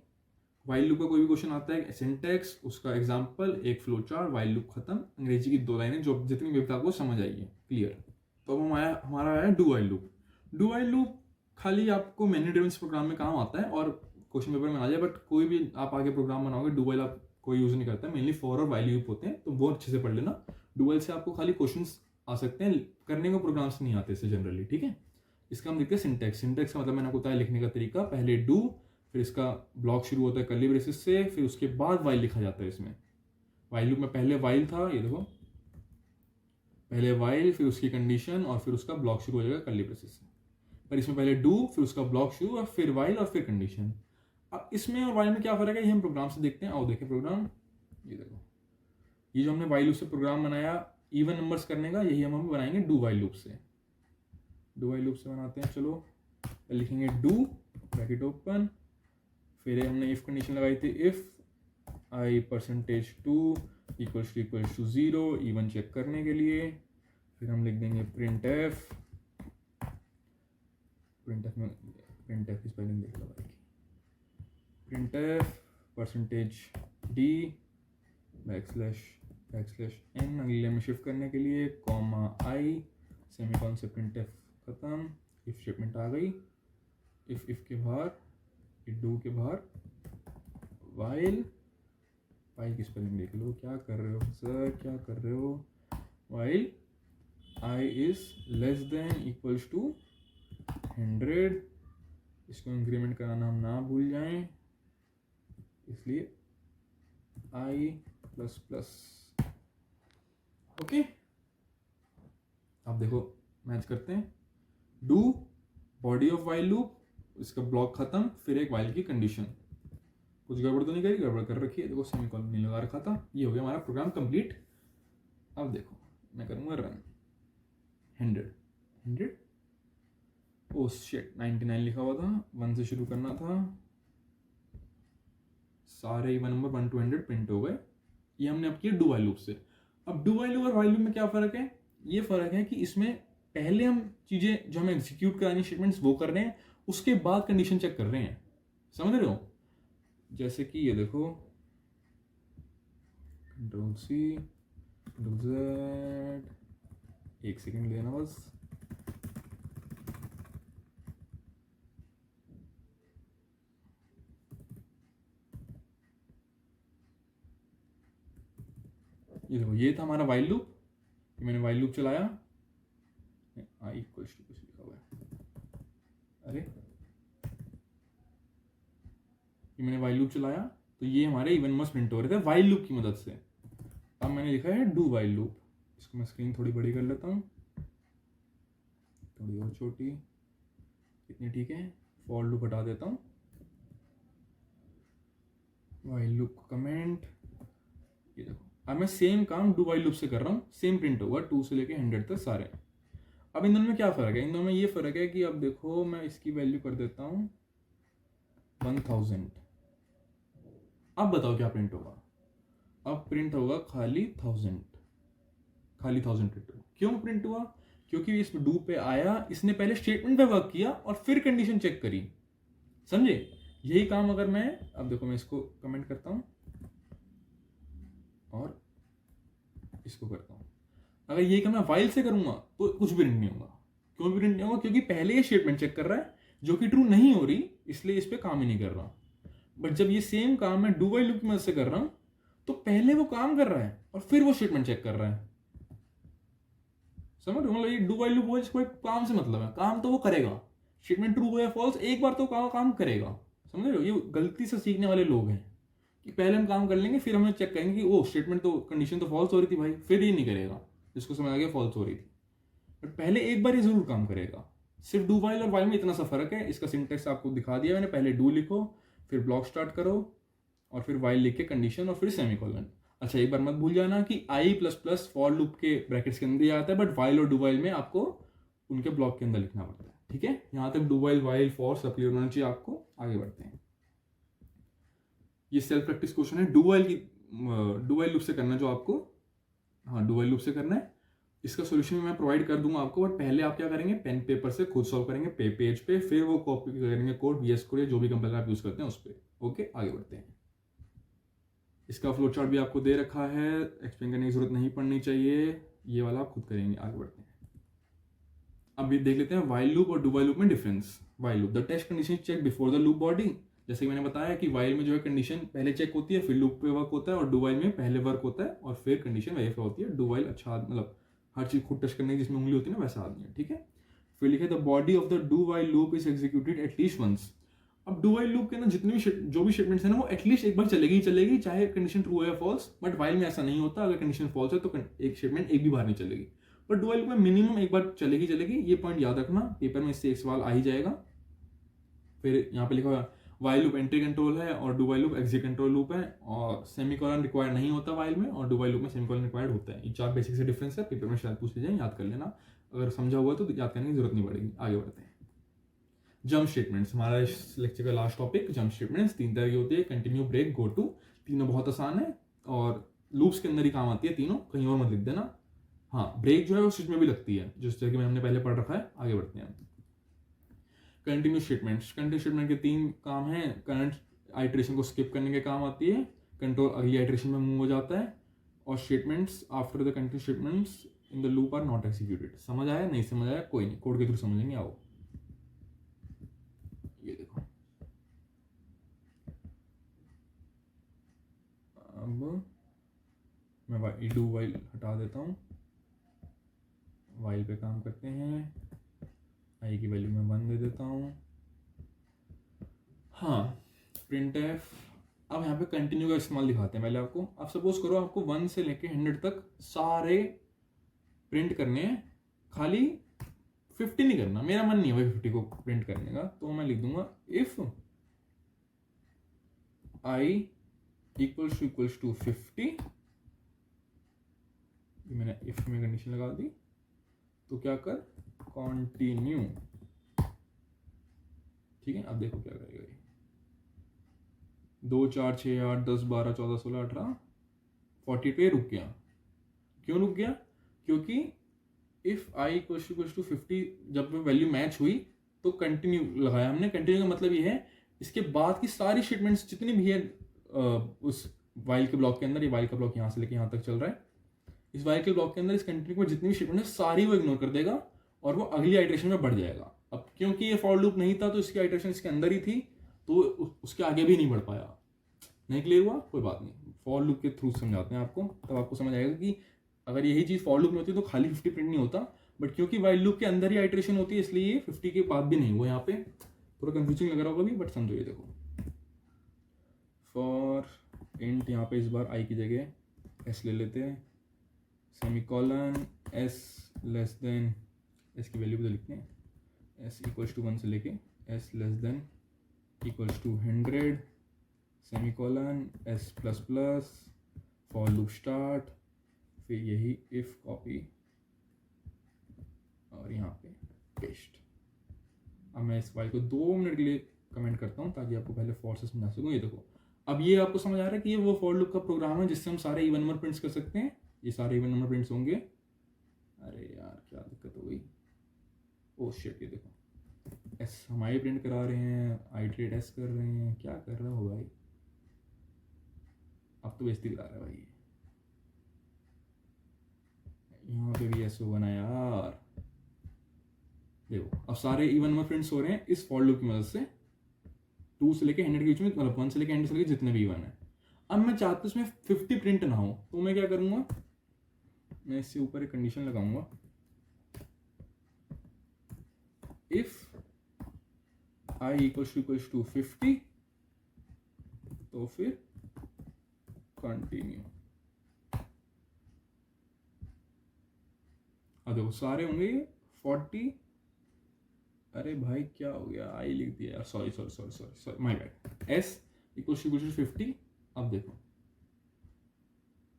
वाइल लूप का कोई भी क्वेश्चन आता है, सिंटैक्स, उसका एग्जांपल, एक फ्लो चार्ट, वाइल लूप खत्म, अंग्रेजी की 2 लाइनें जो जितनी भी आपको समझ आई है, क्लियर। तो अब हमारा आया do while loop. Do while loop खाली आपको मैन्युअल ड्रिवन प्रोग्राम में काम आता है और क्वेश्चन पेपर में आ जाए, बट कोई भी आप आगे प्रोग्राम बनाओगे डू वाइल आप कोई यूज नहीं करता है, मेनली फॉर और वाइल लूप होते हैं, तो वो अच्छे से पढ़ लेना। डू वाइल से आपको खाली क्वेश्चंस आ सकते हैं, करने को प्रोग्राम्स नहीं आते इससे जनरली, ठीक है। इसका हम लिखते हैं सिंटैक्स। सिंटैक्स का मतलब मैंने आपको बताया लिखने का तरीका, पहले डू, फिर इसका ब्लॉक शुरू होता है कर्ली ब्रेसेस से, फिर उसके बाद वाइल लिखा जाता है। इसमें वाइल लूप में पहले वाइल था, ये देखो, पहले वाइल, फिर उसकी कंडीशन और फिर उसका ब्लॉक शुरू हो जाएगा कर्ली ब्रेसेस से। पर इसमें पहले डू, फिर उसका ब्लॉक शुरू और फिर वाइल और फिर कंडीशन। अब इसमें और वाइल में क्या फर्क है, ये हम प्रोग्राम से देखते हैं। आओ देखें प्रोग्राम। ये देखो, ये जो हमने वाइल लूप से प्रोग्राम बनाया इवन नंबर्स करने का, यही हम बनाएंगे डू वाइल लूप से। डू वाइल लूप से बनाते हैं। चलो लिखेंगे डू ब्रैकेट ओपन, फिर हमने इफ कंडीशन लगाई थी, if I %2 equals to 0 even check करने के लिए। फिर हम लिख देंगे प्रिंट एफ की स्पेलिंग देख लो भाई, print F %d backslash n अगले में शिफ्ट करने के लिए, कॉमा आई, सेमीकोलन से प्रिंट एफ खत्म, इफ स्टेटमेंट आ गई, इफ के बाहर, डू के बाहर वाइल, वाइल की स्पेलिंग देख लो, क्या कर रहे हो सर, क्या कर रहे हो, while I is less than equals to 100, इसको इंक्रीमेंट कराना हम ना भूल जाएं, इसलिए आई प्लस प्लस। ओके, अब देखो मैच करते हैं। Do body of while loop, इसका ब्लॉक खत्म, फिर एक वाइल की कंडीशन। कुछ गड़बड़ तो नहीं करी, गड़बड़ कर रखी है, देखो सेमीकोलन नहीं लगा रखा था। ये हो गया हमारा प्रोग्राम कंप्लीट। अब देखो मैं करूँगा रन। 100 ओ शिट, 99 लिखा हुआ था, 1 से शुरू करना था। सारे इवन नंबर 1 to 100 प्रिंट हो गए। ये हमने अब किया डू वाइल लूप से। अब डू वाइल लूप और वाइल लूप में क्या फ़र्क है? ये फ़र्क है कि इसमें पहले हम चीज़ें जो हमें एग्जीक्यूट करानी स्टेटमेंट्स वो कर रहे हैं, उसके बाद कंडीशन चेक कर रहे हैं। समझ रहे हो? जैसे कि ये देखो, Ctrl+C Ctrl+Z, एक सेकेंड लेना बस। ये देखो, ये था हमारा वाइल लूप। मैंने वाइल लूप चलाया, आई इक्वल्स टू कुछ लिखा हुआ है, अरे ये मैंने वाइल लूप चलाया तो ये हमारे इवन नंबर्स प्रिंट हो रहे थे वाइल लूप की मदद से। अब मैंने लिखा है डू वाइल लूप। इसको मैं स्क्रीन थोड़ी बड़ी कर लेता हूँ, थोड़ी और छोटी, इतनी ठीक है। फॉर लूप हटा देता हूँ, वाइल लूप कमेंट। ये देखो, अब मैं सेम काम डू वाइल लूप से कर रहा हूँ, सेम प्रिंट होगा 2 से लेके 100 तक सारे। अब इन दोनों में क्या फ़र्क है? इन दोनों में ये फ़र्क है कि अब देखो मैं इसकी वैल्यू कर देता हूँ 1000। अब बताओ क्या प्रिंट होगा? अब प्रिंट होगा खाली 1000, खाली 1000 प्रिंट होगा। क्यों प्रिंट हुआ? क्योंकि इस डू पे आया, इसने पहले स्टेटमेंट पे वर्क किया और फिर कंडीशन चेक करी। समझे? यही काम अगर मैं, अब देखो मैं इसको कमेंट करता हूँ और इसको करता हूँ, अगर यही काम मैं वाइल से करूंगा तो कुछ भी प्रिंट नहीं होगा। क्यों भी प्रिंट नहीं होगा? क्योंकि पहले ये स्टेटमेंट चेक कर रहा है जो कि ट्रू नहीं हो रही, इसलिए इस पर काम ही नहीं कर रहा। बट जब ये सेम काम मैं डू वाइल लूप की मदद से कर रहा हूं तो पहले वो काम कर रहा है और फिर वो स्टेटमेंट चेक कर रहा है। समझ रहे हो? मतलब ये डू वाइल लूप वो इसको काम से मतलब है, काम तो वो करेगा, स्टेटमेंट ट्रू हो या फॉल्स एक बार तो काम करेगा, समझ रहे हो? ये गलती से सीखने वाले लोग हैं कि पहले हम काम कर लेंगे फिर हमें चेक करेंगे कि ओ स्टेटमेंट तो कंडीशन तो फॉल्स हो रही थी भाई, फिर ये नहीं करेगा जिसको समझ आ गया फॉल्स हो रही थी। बट पहले एक बार ये जरूर काम करेगा। सिर्फ डू वाइल और वाइल में इतना सा फर्क है। इसका सिंटेक्स आपको दिखा दिया मैंने, पहले डू लिखो, फिर ब्लॉक स्टार्ट करो, और फिर वाइल लिख के कंडीशन, और फिर सेमीकोलन। अच्छा एक बार मत भूल जाना कि आई प्लस प्लस फॉर लूप के ब्रैकेट्स के अंदर ही आता है, बट वाइल और डू वाइल में आपको उनके ब्लॉक के अंदर लिखना पड़ता है। ठीक है, यहाँ तक डू वाइल वाइल फॉर सब क्लियर होना चाहिए आपको। आगे बढ़ते हैं। ये सेल्फ प्रैक्टिस क्वेश्चन है, डू वाइल लूप से करना है जो आपको, हाँ डू वाइल लूप से करना है। इसका सोल्यूशन मैं प्रोवाइड कर दूंगा आपको, बट पहले आप क्या करेंगे, पेन पेपर से खुद सॉल्व करेंगे पेज पे, फिर वो कॉपी करेंगे कोड VS कोड या जो भी कंपाइलर आप यूज करते हैं उस पर। ओके आगे बढ़ते हैं। इसका फ्लो चार्ट भी आपको दे रखा है, एक्सप्लेन करने की जरूरत नहीं पड़नी चाहिए, ये वाला आप खुद करेंगे। आगे बढ़ते हैं। अब ये देख लेते हैं वाइल लूप और डू वाइल लूप में difference. While loop, the test condition check before the loop body. जैसे कि मैंने बताया कि वाइल में जो है कंडीशन पहले चेक होती है फिर लूप पे वर्क होता है, और डू वाइल में पहले वर्क होता है और फिर कंडीशन वेरीफाई होती है। डू वाइल अच्छा मतलब हर चीज खुद टच करने की जिसमें उंगली होती है ना वैसा आदमी है। ठीक है, फिर लिखे the body of the do while loop is executed at least once. अब डू वाइल लूप के अंदर जितने भी जो भी स्टेटमेंट्स है ना वो एटलीस्ट एक बार चलेगी ही चलेगी, चाहे कंडीशन ट्रू हो या फॉल्स। बट वाइल में ऐसा नहीं होता, अगर कंडीशन फॉल्स है तो एक स्टेटमेंट एक भी बार नहीं चलेगी। पर डू वाइल लूप में मिनिमम एक बार चलेगी चलेगी, ये पॉइंट याद रखना, पेपर में इससे एक सवाल आ ही जाएगा। फिर यहाँ पे लिखा हुआ वाइल लूप एंट्री कंट्रोल है और do while loop exit control loop है, और सेमीकोलन रिक्वायर्ड नहीं होता वाइल में, और डू वाइल लूप में सेमीकोलन रिक्वायर्ड होता है। ये चार बेसिक से डिफरेंस है, पेपर में शायद पूछ लीजिए, याद कर लेना। अगर समझा हुआ तो याद करने की जरूरत नहीं पड़ेगी। आगे बढ़ते हैं। जंप स्टेटमेंट्स, हमारा इस लेक्चर का लास्ट टॉपिक। जंप स्टेटमेंट्स 3 तरह की होती है, कंटिन्यू, ब्रेक, गो टू। तीनों बहुत आसान है और लूप्स के अंदर ही काम आती है तीनों, कहीं और मत लिख देना। हाँ ब्रेक जो है वो स्विच में भी लगती है, जिस तरह की हमने पहले पढ़ रखा है। आगे बढ़ते हैं। कंटिन्यू स्टेटमेंट्स, कंटिन्यू स्टेटमेंट के 3 काम हैं। करंट आइटरेशन को स्किप करने के काम आती है, कंट्रोल अगली आइटरेशन में मूव हो जाता है, और statements after the continue statements in the loop are not executed. समझ आया? नहीं समझ आया कोई नहीं, कोड के थ्रू समझेंगे। आओ ये देखो, अब मैं डू वाइल हटा देता हूँ, वाइल पे काम करते हैं। आई की वैल्यू मैं 1 दे देता हूँ। हाँ प्रिंट एफ। अब यहाँ पे कंटिन्यू का इस्तेमाल दिखाते हैं पहले आपको। अब सपोज करो आपको 1 से लेके 100 तक सारे प्रिंट करने हैं, खाली 50 नहीं करना, मेरा मन नहीं है भाई 50 को प्रिंट करने का, तो मैं लिख दूंगा इफ आई इक्वल्स टू 50। मैंने इफ में कंडीशन लगा दी, तो क्या कर कंटिन्यू। ठीक है, अब देखो क्या करेगा ये। 2 4 6 8 10 12 14 16 18 40 पे रुक गया। क्यों रुक गया? क्योंकि इफ आई इक्वल्स टू 50 जब वैल्यू मैच हुई तो कंटिन्यू लगाया हमने। कंटिन्यू का मतलब ये है इसके बाद की सारी स्टेटमेंट्स जितनी भी है उस वाइल के ब्लॉक के अंदर, ये वाइल का ब्लॉक यहाँ से लेके यहाँ तक चल रहा है, इस वाइल के ब्लॉक के अंदर इस कंटिन्यू में जितनी भी स्टेटमेंट है सारी वो इग्नोर कर देगा और वो अगली आइटरेशन में बढ़ जाएगा। अब क्योंकि ये फॉर लूप नहीं था तो इसकी आइटरेशन इसके अंदर ही थी, तो उसके आगे भी नहीं बढ़ पाया। नहीं क्लियर हुआ? कोई बात नहीं, फॉर लूप के थ्रू समझाते हैं आपको, तब आपको समझ आएगा कि अगर यही चीज़ फॉर लूप में होती तो खाली 50 प्रिंट नहीं होता, बट क्योंकि वाइल लूप के अंदर ही आइटरेशन होती है इसलिए 50 के बाद भी नहीं हुआ। यहाँ पे थोड़ा कंफ्यूजिंग लग रहा होगा भी, बट समझो। ये देखो फॉर इंट, यहाँ पे इस बार आई की जगह एस ले लेते हैं, semicolon S less then, S की वैल्यू भी तो लिखते हैं, एस इक्वल्स टू 1 से लेके S less than equals to 100, semicolon S plus plus for loop start, फिर यही इफ कॉपी और यहाँ पे पेस्ट। अब मैं इस फाइल को 2 मिनट के लिए कमेंट करता हूँ ताकि आपको पहले फॉर से समझा सकूँ। ये देखो, अब ये आपको समझ आ रहा है कि ये वो फॉर लूप का प्रोग्राम है जिससे हम सारे इवन नंबर प्रिंट्स कर सकते हैं। ये सारे इवन नंबर प्रिंट्स होंगे। अरे यार क्या दिक्कत हो गई, ओ शिट, ये देखो एस हमारे प्रिंट करा रहे हैं, आइटरेट एस कर रहे हैं, क्या कर रहा हो भाई? अब तो बेइज्जती करा रहा है भाई। यहाँ पे भी ऐसे बना यार। देखो अब सारे इवन नंबर प्रिंट्स हो रहे हैं इस फॉर लूप की मदद से, 2 से लेके 100 के बीच में, मतलब 1 से लेके 100 से लेके जितने भी इवन है। अब मैं चाहता हूँ इसमें 50 प्रिंट ना हो, तो मैं क्या करूँगा, मैं इससे ऊपर एक कंडीशन लगाऊंगा, इफ आई इक्वल्स टू 50, तो फिर कंटिन्यू। अब देखो सारे होंगे 40, अरे भाई क्या हो गया, आई लिख दिया यार, sorry my bad. S equals to 50। अब देखो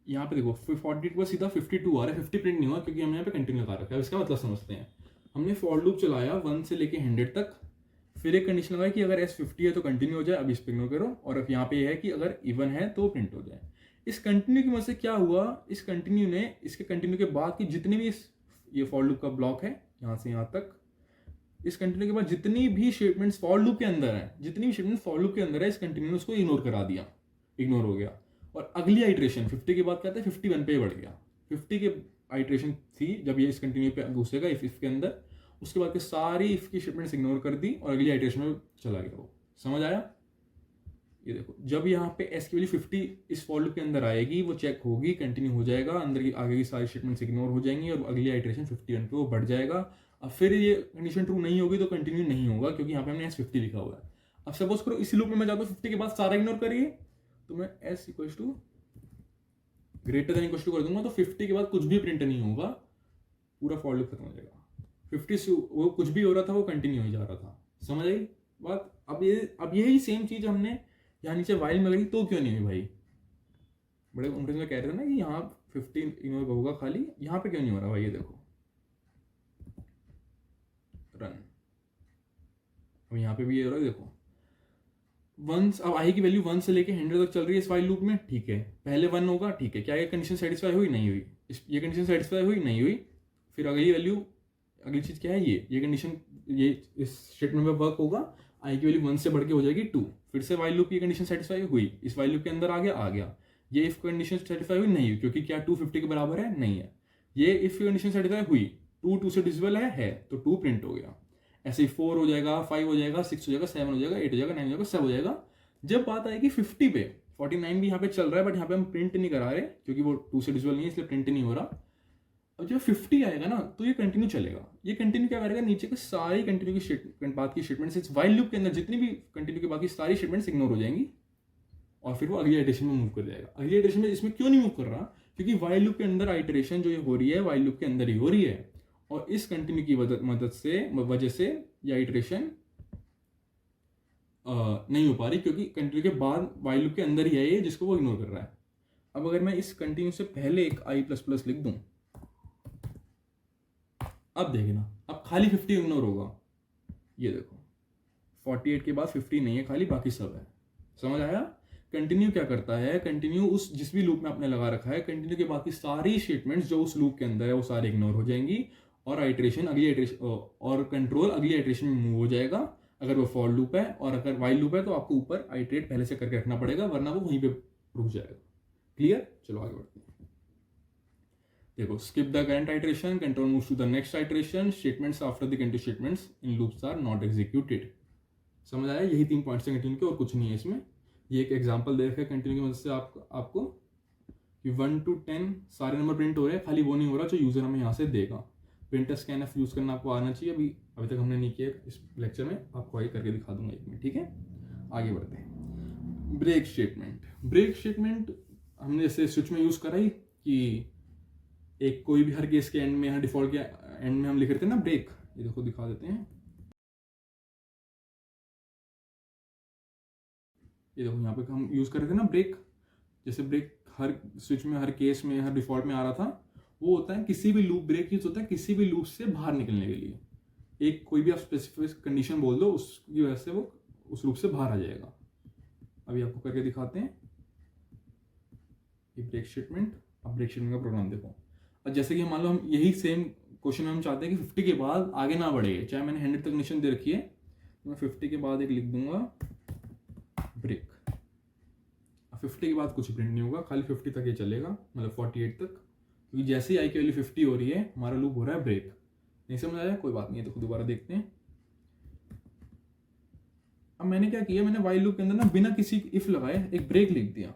यहाँ पे देखो 40 के बाद सीधा 52 आ रहा है, 50 प्रिंट नहीं हुआ क्योंकि हमने यहाँ पे कंटिन्यू लगा रखा है। इसका मतलब समझते हैं, हमने फॉर लूप चलाया 1 से लेके 100 तक, फिर एक कंडीशन लगाई कि अगर एस 50 है तो कंटिन्यू हो जाए, अब इस पे इग्नोर करो, और अब यहाँ पे ये है कि अगर इवन है तो प्रिंट हो जाए। इस कंटिन्यू की वजह से क्या हुआ, इस कंटिन्यू ने इसके कंटिन्यू के बाद की जितनी भी ये फॉर लूप का ब्लॉक है यहाँ से यहाँ तक, इस कंटिन्यू के बाद जितनी भी स्टेटमेंट्स फॉर लूप के अंदर है, जितनी भी स्टेटमेंट फॉर लूप के अंदर है, इस कंटिन्यू ने उसको इग्नोर करा दिया, इग्नोर हो गया। और अगली आइट्रेशन 50 के बाद क्या था, 51 पे बढ़ गया। 50 के आइट्रेशन थी जब ये इस कंटिन्यू पे घुसेगा इफ के अंदर, उसके बाद के सारी इफ की स्टेटमेंट्स इग्नोर कर दी और अगली आइट्रेशन में चला गया। वो समझ आया? ये देखो जब यहाँ पे एस की वैल्यू 50 इस फॉर लूप के अंदर आएगी, वो चेक होगी, कंटिन्यू हो जाएगा, अंदर की आगे की सारी स्टेटमेंट्स इग्नोर हो जाएंगी और अगली आइट्रेशन 51 पे वो बढ़ जाएगा। अब फिर ये कंडीशन ट्रू नहीं होगी तो कंटिन्यू नहीं होगा क्योंकि यहाँ पे हमने एस 50 लिखा हुआ है। अब सपोज करो इसी लूप में मैं जाता हूँ 50 के बाद सारा इग्नोर करिए, तो मैं S equal to greater than equal to कर दूंगा, तो 50 के बाद कुछ भी प्रिंट नहीं होगा, पूरा फॉर लूप खत्म हो जाएगा। 50 से वो कुछ भी हो रहा था वो कंटिन्यू हो जा रहा था। समझ आई बात? अब यही सेम चीज हमने यहाँ नीचे वाइल में करी तो क्यों नहीं हुई भाई? बड़े उम्र में कह रहे थे ना कि यहाँ 50 इग्नोर होगा खाली, यहाँ पे क्यों नहीं हो रहा भाई? ये देखो रन, अब यहाँ पे भी ये हो रहा है, देखो वंस, अब आई की वैल्यू 1 से लेके 100 तक चल रही है इस वाइल लूप में, ठीक है, पहले 1 होगा, ठीक है, क्या ये कंडीशन सेटिस्फाई हुई? नहीं हुई। ये कंडीशन सेटिस्फाई हुई? नहीं हुई। फिर अगली वैल्यू, अगली चीज क्या है, ये कंडीशन, ये इस स्टेटमेंट में वर्क होगा, आई की वैल्यू 1 से बढ़ के हो जाएगी 2, फिर से वाइल लूप की कंडीशन सेटिस्फाई हुई, इस वाइल लूप के अंदर आ गया। ये इफ कंडीशन सेटिस्फाई हुई? नहीं हुई, क्योंकि क्या 2 50 के बराबर है? नहीं है। ये इफ कंडीशन सेटिस्फाई हुई, 2 से डिविजिबल है, तो 2 प्रिंट हो गया। ऐसे ही 4 हो जाएगा, 5 हो जाएगा, 6 हो जाएगा, 7 हो जाएगा, 8 हो जाएगा, 9 हो जाएगा, सब हो जाएगा। जब बात आएगी 50 पे, 49 भी यहाँ पे चल रहा है बट यहाँ पे हम प्रिंट नहीं करा रहे क्योंकि वो 2 से डिविजिबल नहीं है, इसलिए प्रिंट नहीं हो रहा। अब जब 50 आएगा ना तो ये कंटिन्यू चलेगा। ये कंटिन्यू क्या करेगा, नीचे के सारी कंटिन्यू की बाद की स्टेटमेंट्स इस वाइल लूप के अंदर जितनी भी कंटिन्यू के बाकी सारी स्टेटमेंट्स इग्नोर हो जाएंगी और फिर वो अगली आइटरेशन में मूव कर जाएगा। अगली आइटरेशन में इसमें क्यों नहीं मूव कर रहा? क्योंकि वाइल लूप के अंदर आइटरेशन जो ये हो रही है वाइल लूप के अंदर ही हो रही है और इस कंटिन्यू की वजह से ये आइटरेशन नहीं हो पा रही क्योंकि कंटिन्यू के बाद वाइल लूप के अंदर ही है ये जिसको वो इग्नोर कर रहा है। अब अगर मैं इस कंटिन्यू से पहले एक आई प्लस प्लस लिख दूं, अब देखना, अब खाली 50 इग्नोर होगा। ये देखो 48 के बाद 50 नहीं है, खाली बाकी सब है। समझ आया? कंटिन्यू क्या करता है, कंटिन्यू उस जिस भी लूप में आपने लगा रखा है, कंटिन्यू के बाकी सारी स्टेटमेंट्स जो उस लूप के अंदर है वो सारे इग्नोर हो जाएंगी और आइटरेशन अगली आइटरेशन और कंट्रोल अगली आइटरेशन में मूव हो जाएगा। अगर वो फॉर लूप है और अगर वाइल लूप है तो आपको ऊपर आइटरेट पहले से करके रखना पड़ेगा वरना वो वहीं पे रुक जाएगा। क्लियर? चलो आगे बढ़ते हैं। देखो skip the current iteration, control moves to the next iteration, statements after the control statements in loops are not executed। समझ आया? यही 3 पॉइंट्स हैं कंटिन्यू के और कुछ नहीं है इसमें। ये एक एग्जांपल दे रखा है कंटिन्यू की मदद से आपको कि 1 to 10 सारे नंबर प्रिंट हो रहे हैं, खाली वो नहीं हो रहा जो यूजर हमें यहाँ से देगा। प्रिंटर स्कैनफ यूज करना आपको आना चाहिए, अभी तक हमने नहीं किया इस लेक्चर में, आपको आगे करके दिखा दूंगा एक मिनट। ठीक है, आगे बढ़ते हैं। ब्रेक स्टेटमेंट हमने जैसे स्विच में यूज करा ही कि एक कोई भी हर केस के एंड में, हर डिफॉल्ट के एंड में हम लिख रहे थे ना ब्रेक। ये देखो दिखा देते हैं, ये देखो यहाँ पे हम यूज कर रहे थे ना ब्रेक। जैसे ब्रेक हर स्विच में, हर केस में, हर डिफॉल्ट में आ रहा था, वो होता है किसी भी लूप, ब्रेक यूज होता है किसी भी लूप से बाहर निकलने के लिए। एक कोई भी आप स्पेसिफिक कंडीशन बोल दो, उसकी वजह से वो उस लूप से बाहर आ जाएगा। अभी आपको करके दिखाते हैं ये ब्रेक स्टेटमेंट। अब ब्रेक स्टेटमेंट का प्रोग्राम देखो। और जैसे कि मान लो हम यही सेम क्वेश्चन में हम चाहते हैं कि 50 के बाद आगे ना बढ़े, चाहे मैंने 100 तक कंडीशन दे रखी है, तो मैं 50 के बाद एक लिख दूंगा ब्रेक। 50 के बाद कुछ प्रिंट नहीं होगा, खाली 50 तक ये चलेगा, मतलब 48 तक, क्योंकि जैसे ही आई की वैल्यू 50 हो रही है हमारा लूप हो रहा है ब्रेक। नहीं समझ आया? कोई बात नहीं है, तो दोबारा देखते हैं। अब मैंने क्या किया, मैंने वाइल लूप के अंदर ना बिना किसी इफ लगाए एक ब्रेक लिख दिया।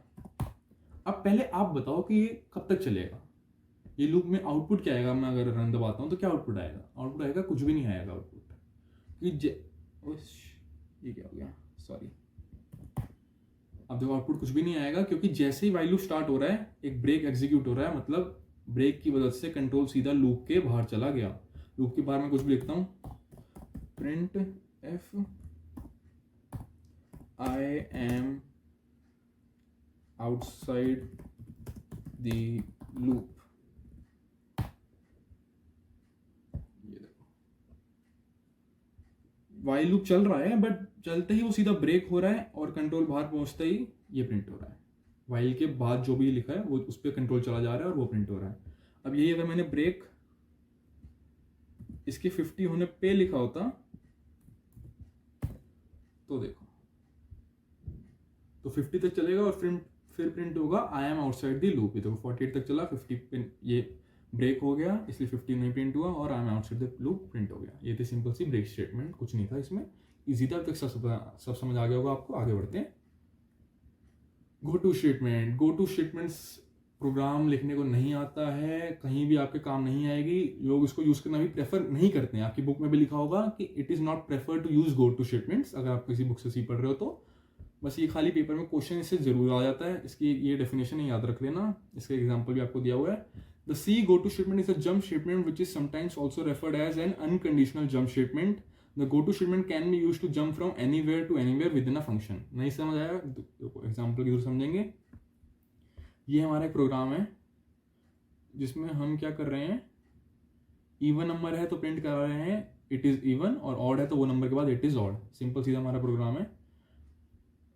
अब पहले आप बताओ कि ये कब तक चलेगा, ये लूप में आउटपुट क्या आएगा। मैं अगर रन दबाता हूँ तो क्या आउटपुट आएगा? आउटपुट आएगा कुछ भी नहीं आएगा आउटपुट। ये क्या हो गया, सॉरी। अब देखो आउटपुट कुछ भी नहीं आएगा, क्योंकि जैसे ही वाइल लूप स्टार्ट हो रहा है एक ब्रेक एग्जीक्यूट हो रहा है, मतलब ब्रेक की वजह से कंट्रोल सीधा लूप के बाहर चला गया। लूप के बाहर मैं कुछ भी लिखता हूँ, print F I am outside the loop. ये देखो वाइल लूप चल रहा है, बट चलते ही वो सीधा ब्रेक हो रहा है और कंट्रोल बाहर पहुंचते ही ये प्रिंट हो रहा है। वाइल के बाद जो भी लिखा है वो उस पर कंट्रोल चला जा रहा है और वो प्रिंट हो रहा है। अब यही अगर मैंने ब्रेक इसके 50 होने पे लिखा होता तो देखो, तो 50 तक चलेगा और फिर प्रिंट होगा I am outside the loop. ये देखो 48 तक चला, 50 पे ये ब्रेक हो गया, इसलिए 50 नहीं प्रिंट हुआ और I am outside the loop print हो गया। ये थी सिंपल सी ब्रेक स्टेटमेंट, कुछ नहीं था इसमें, इजी था। अब तक सब समझ आ गया होगा आपको। आगे बढ़ते हैं। Go to statement. Go to statements program लिखने को नहीं आता है, कहीं भी आपके काम नहीं आएगी, लोग इसको यूज करना भी प्रेफर नहीं करते हैं। आपकी बुक में भी लिखा होगा कि it is not prefer to use go to statements, अगर आप किसी बुक से सी पढ़ रहे हो तो। बस ये खाली पेपर में क्वेश्चन इससे जरूर आ जाता है, इसकी ये डेफिनेशन याद रख लेना। इसका एग्जाम्पल भी आपको दिया हुआ है। The C go to statement is a jump statement which is sometimes also referred as an unconditional jump statement. The go to statement can be use to jump from anywhere to anywhere within a function. नहीं समझ आया, example की जरूर समझेंगे। ये हमारा एक program है जिसमें हम क्या कर रहे हैं, इवन नंबर है तो प्रिंट करा रहे हैं इट इज इवन, और ऑड है तो वो नंबर के बाद इट इज ऑड। सिंपल सीधा हमारा प्रोग्राम है।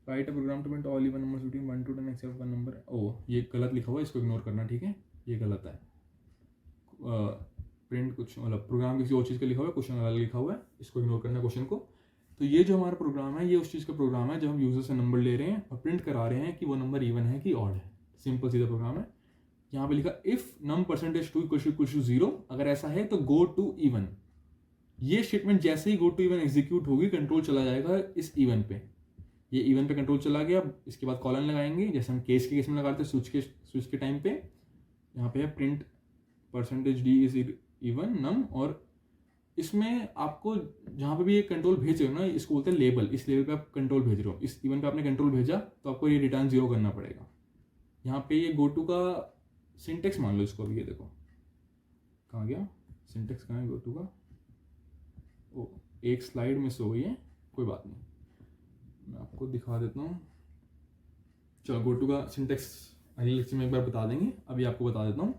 Write a program to print all even numbers between 1 to 10 except one number. ओ ये गलत लिखा हुआ है, इसको इग्नोर करना, ठीक है, ये गलत है। प्रिंट कुछ मतलब प्रोग्राम किसी और चीज़ का लिखा हुआ है, क्वेश्चन अलग लिखा हुआ है, इसको इग्नोर करना क्वेश्चन को। तो ये जो हमारा प्रोग्राम है ये उस चीज़ का प्रोग्राम है जब हम यूजर से नंबर ले रहे हैं और प्रिंट करा रहे हैं कि वो नंबर इवन है कि ऑड है। सिंपल सीधा प्रोग्राम है। यहाँ पे लिखा इफ नम परसेंटेज 2 = 0, अगर ऐसा है तो गो टू इवन। ये स्टेटमेंट जैसे ही गो टू इवन एग्जीक्यूट होगी कंट्रोल चला जाएगा इस इवन पे। ये इवन पे कंट्रोल चला गया, इसके बाद कॉलन लगाएंगे जैसे हम केस के केस में लगाते हैं स्विच के टाइम पे। यहाँ पे है प्रिंट % d इज इवन नम, और इसमें आपको जहाँ पे भी ये कंट्रोल भेज रहे हो ना, इसको बोलते हैं लेबल। इस लेवल पे आप कंट्रोल भेज रहे हो, इस इवन पे आपने कंट्रोल भेजा तो आपको ये रिटर्न 0 करना पड़ेगा। यहाँ पे ये गो टू का सिंटेक्स मान लो इसको। अभी ये देखो कहाँ गया सिंटेक्स, कहाँ है गो टू का। ओ एक स्लाइड मिस हो गई है, कोई बात नहीं, मैं आपको दिखा देता हूँ। चलो गो टू का सिंटेक्स अगले लेक्चर में एक बार बता देंगे, अभी आपको बता देता हूँ।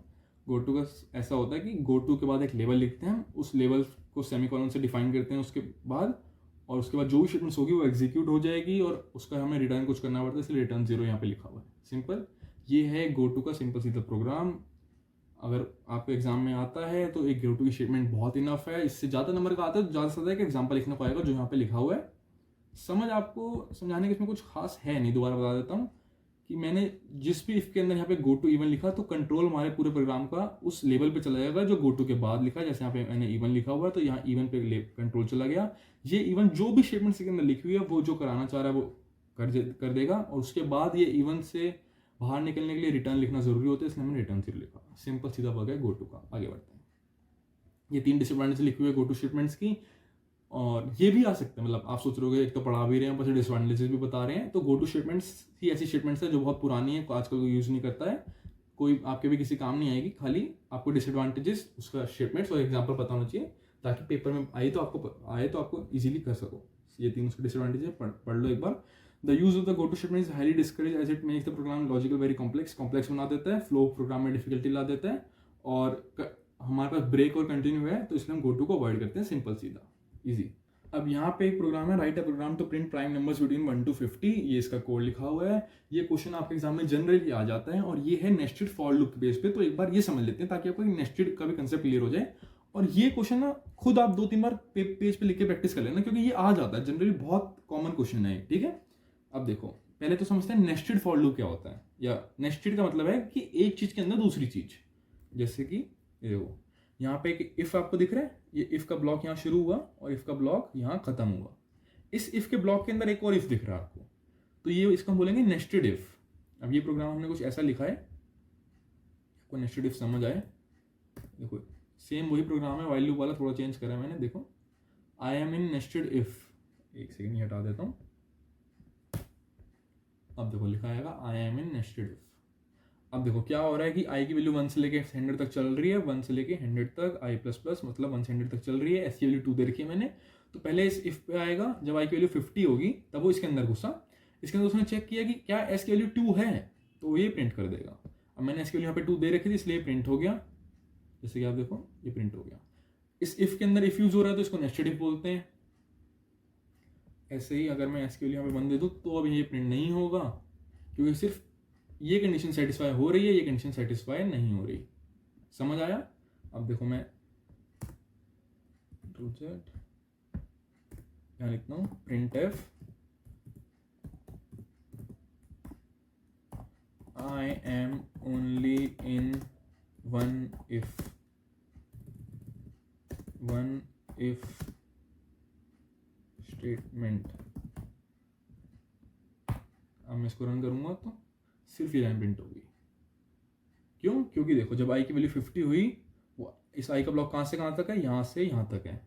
गो टू का ऐसा होता है कि गो टू के बाद एक लेवल लिखते हैं हम, उस लेवल को सेमीकोलन से डिफाइन करते हैं उसके बाद, और उसके बाद जो भी स्टेटमेंट्स होगी वो एग्जीक्यूट हो जाएगी और उसका हमें रिटर्न कुछ करना पड़ता है, इसलिए रिटर्न 0 यहाँ पे लिखा हुआ है। सिंपल, ये है गो टू का सिंपल सीधा प्रोग्राम। अगर आपको एग्जाम में आता है तो एक गो टू की स्टेटमेंट बहुत इनफ है। इससे ज़्यादा नंबर का आता है तो ज़्यादा से ज़्यादा एक एग्जाम्पल लिखना पड़ेगा जो यहाँ पे लिखा हुआ है। समझ आपको समझाने के इसमें कुछ खास है नहीं, दोबारा बता देता हूँ कि मैंने जिस भी इफ के अंदर यहाँ पे गो टू इवन लिखा तो कंट्रोल हमारे पूरे प्रोग्राम का उस लेवल पे चला जाएगा जो गो टू के बाद लिखा है। जैसे यहाँ पे मैंने इवन लिखा हुआ है तो यहाँ इवन पे कंट्रोल चला गया। ये इवन जो भी स्टेटमेंट के अंदर लिखी हुई है वो जो कराना चाह रहा है वो कर देगा, और उसके बाद ये इवन से बाहर निकलने के लिए रिटर्न लिखना जरूरी होता है, इसलिए मैंने रिटर्न 0 लिखा। सिंपल सीधा वर्क है गो टू का। आगे बढ़ते हैं। ये 3 डिसएडवांटेज लिखी हुई है गो टू स्टेटमेंट्स की, और ये भी आ सकते हैं, मतलब आप सोच रहे हो एक तो पढ़ा भी रहे हैं, बस डिसएडवांटेजेस भी बता रहे हैं। तो गो टू स्टेटमेंट्स ही ऐसी स्टेटमेंट्स है जो बहुत पुरानी है, आजकल कोई यूज़ नहीं करता है, कोई आपके भी किसी काम नहीं आएगी। खाली आपको डिसएडवांटेजेस उसका स्टेटमेंट्स और एग्जाम्पल पता होना चाहिए ताकि पेपर में आए तो आपको ईजिली कर सको। ये 3 उसके डिसएडवांटेज है, पढ़ लो एक बार। The use of the go to statement is highly discourage as it makes the program logical very complex बना देता है, फ्लो प्रोग्राम में डिफिकल्टी ला देता है, और हमारे पास ब्रेक और कंटिन्यू है तो इसलिए हम गो टू को अवॉइड करते हैं। सिंपल सीधा ईजी। अब यहाँ पे एक प्रोग्राम है, write a program to print prime numbers between 1 to 50। ये इसका कोड लिखा हुआ है। ये क्वेश्चन आपके एग्जाम में जनरली आ जाता है और ये है नेस्टेड फॉर लूप के बेस पे। तो एक बार ये समझ लेते हैं ताकि आपको नेस्टेड का भी कंसेप्ट क्लियर हो जाए। और ये क्वेश्चन ना खुद आप 2-3 बार पेज पे लिख के प्रैक्टिस कर लेना, क्योंकि ये आ जाता है जनरली, बहुत कॉमन क्वेश्चन है, ठीक है। अब देखो पहले तो समझते हैं नेस्टेड फॉर लूप क्या होता है, या नेस्टेड का मतलब है कि एक चीज के अंदर दूसरी चीज। जैसे कि देखो यहाँ पे एक इफ आपको दिख रहा है, ये इफ का ब्लॉक यहाँ शुरू हुआ और इफ का ब्लॉक यहाँ खत्म हुआ। इस इफ के ब्लॉक के अंदर एक और इफ दिख रहा है आपको, तो ये इसको हम बोलेंगे नेस्टेड इफ। अब ये प्रोग्राम हमने कुछ ऐसा लिखा है, आपको नेस्टेड इफ समझ आए। देखो सेम वही प्रोग्राम है, व्हाइल लूप वाला थोड़ा चेंज करा है मैंने। देखो I am in nested if, एक सेकेंड ये हटा देता हूँ। अब देखो लिखा आएगा I am in nested if. अब देखो क्या हो रहा है कि आई की वैल्यू 1 से लेके 100 तक चल रही है, 1 से लेके 100 तक आई प्लस प्लस मतलब 1 से 100 तक चल रही है। एस की वैल्यू 2 दे रखी है मैंने, तो पहले इस इफ पे आएगा जब आई की वैल्यू 50 होगी तब वो इसके अंदर घुसा। इसके अंदर उसने चेक किया कि क्या एस की वैल्यू 2 है, तो ये प्रिंट कर देगा। अब मैंने एस की वैल्यू यहाँ पे 2 दे रखी थी इसलिए प्रिंट हो गया, जैसे कि आप देखो ये प्रिंट हो गया। इस इफ के अंदर इफ यूज हो रहा है तो इसको नेस्टेड इफ बोलते हैं। ऐसे ही अगर मैं एस की वैल्यू यहाँ पे 1 दे दूँ तो अब ये प्रिंट नहीं होगा, क्योंकि सिर्फ ये कंडीशन सेटिस्फाई हो रही है, ये कंडीशन सेटिस्फाई नहीं हो रही। समझ आया? अब देखो मैं यहाँ लिखता हूँ print F I am only in one if statement. अब मैं इसको रन करूंगा तो सिर्फ ये लाइन प्रिंट होगी। क्यों? क्योंकि देखो जब आई की वैल्यू 50 हुई, वो इस आई का ब्लॉक कहाँ से कहाँ तक है, यहाँ से यहाँ तक है,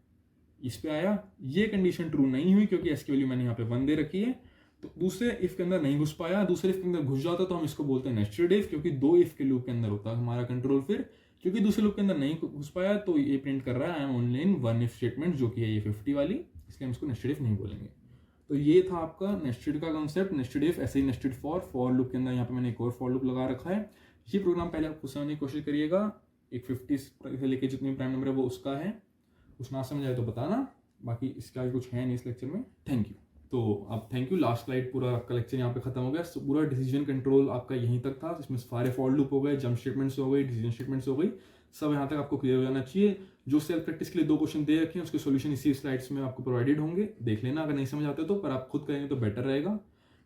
इस पे आया, ये कंडीशन ट्रू नहीं हुई क्योंकि एस की वैल्यू मैंने यहाँ पे 1 दे रखी है, तो दूसरे इफ के अंदर नहीं घुस पाया। दूसरे इफ के अंदर घुस जाता तो हम इसको बोलते हैं नेस्टेड इफ, क्योंकि 2 इफ के लूप के अंदर होता है हमारा कंट्रोल। फिर क्योंकि दूसरे लूप के अंदर नहीं घुस पाया तो ये प्रिंट कर रहा है I am only in one if statement, जो कि है ये 50 वाली, इसलिए हम इसको नेस्टेड इफ नहीं बोलेंगे। तो ये था आपका नेस्टेड का कॉन्सेप्ट, नेस्टेड इफ। ऐसे ही नेस्टेड फॉर लूप के अंदर यहाँ पे मैंने एक और फॉर लूप लगा रखा है। ये प्रोग्राम पहले आप समझने की कोशिश करिएगा, एक 50 से लेके जितनी प्राइम नंबर है वो उसका है, कुछ ना समझ आए तो बताना, बाकी इसका कुछ है नहीं इस लेक्चर में। Thank you. तो अब थैंक यू, लास्ट स्लाइड पूरा आपका लेक्चर यहाँ पे खत्म हो गया। पूरा डिसीजन कंट्रोल आपका यहीं तक था, इसमें सारे फॉर लूप हो गए, जंप स्टेटमेंट्स हो गई, डिसीजन स्टेटमेंट्स हो गई, सब यहाँ तक आपको क्लियर हो जाना चाहिए। जो सेल्फ प्रैक्टिस के लिए 2 क्वेश्चन दे रखे हैं उसके सॉल्यूशन इसी स्लाइड्स में आपको प्रोवाइडेड होंगे, देख लेना। अगर नहीं समझ आते तो, पर आप खुद करेंगे तो बेटर रहेगा।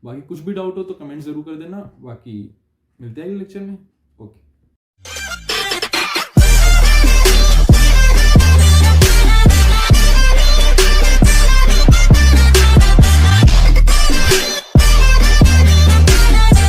बाकी कुछ भी डाउट हो तो कमेंट जरूर कर देना। बाकी मिलते हैं अगले लेक्चर में। ओके।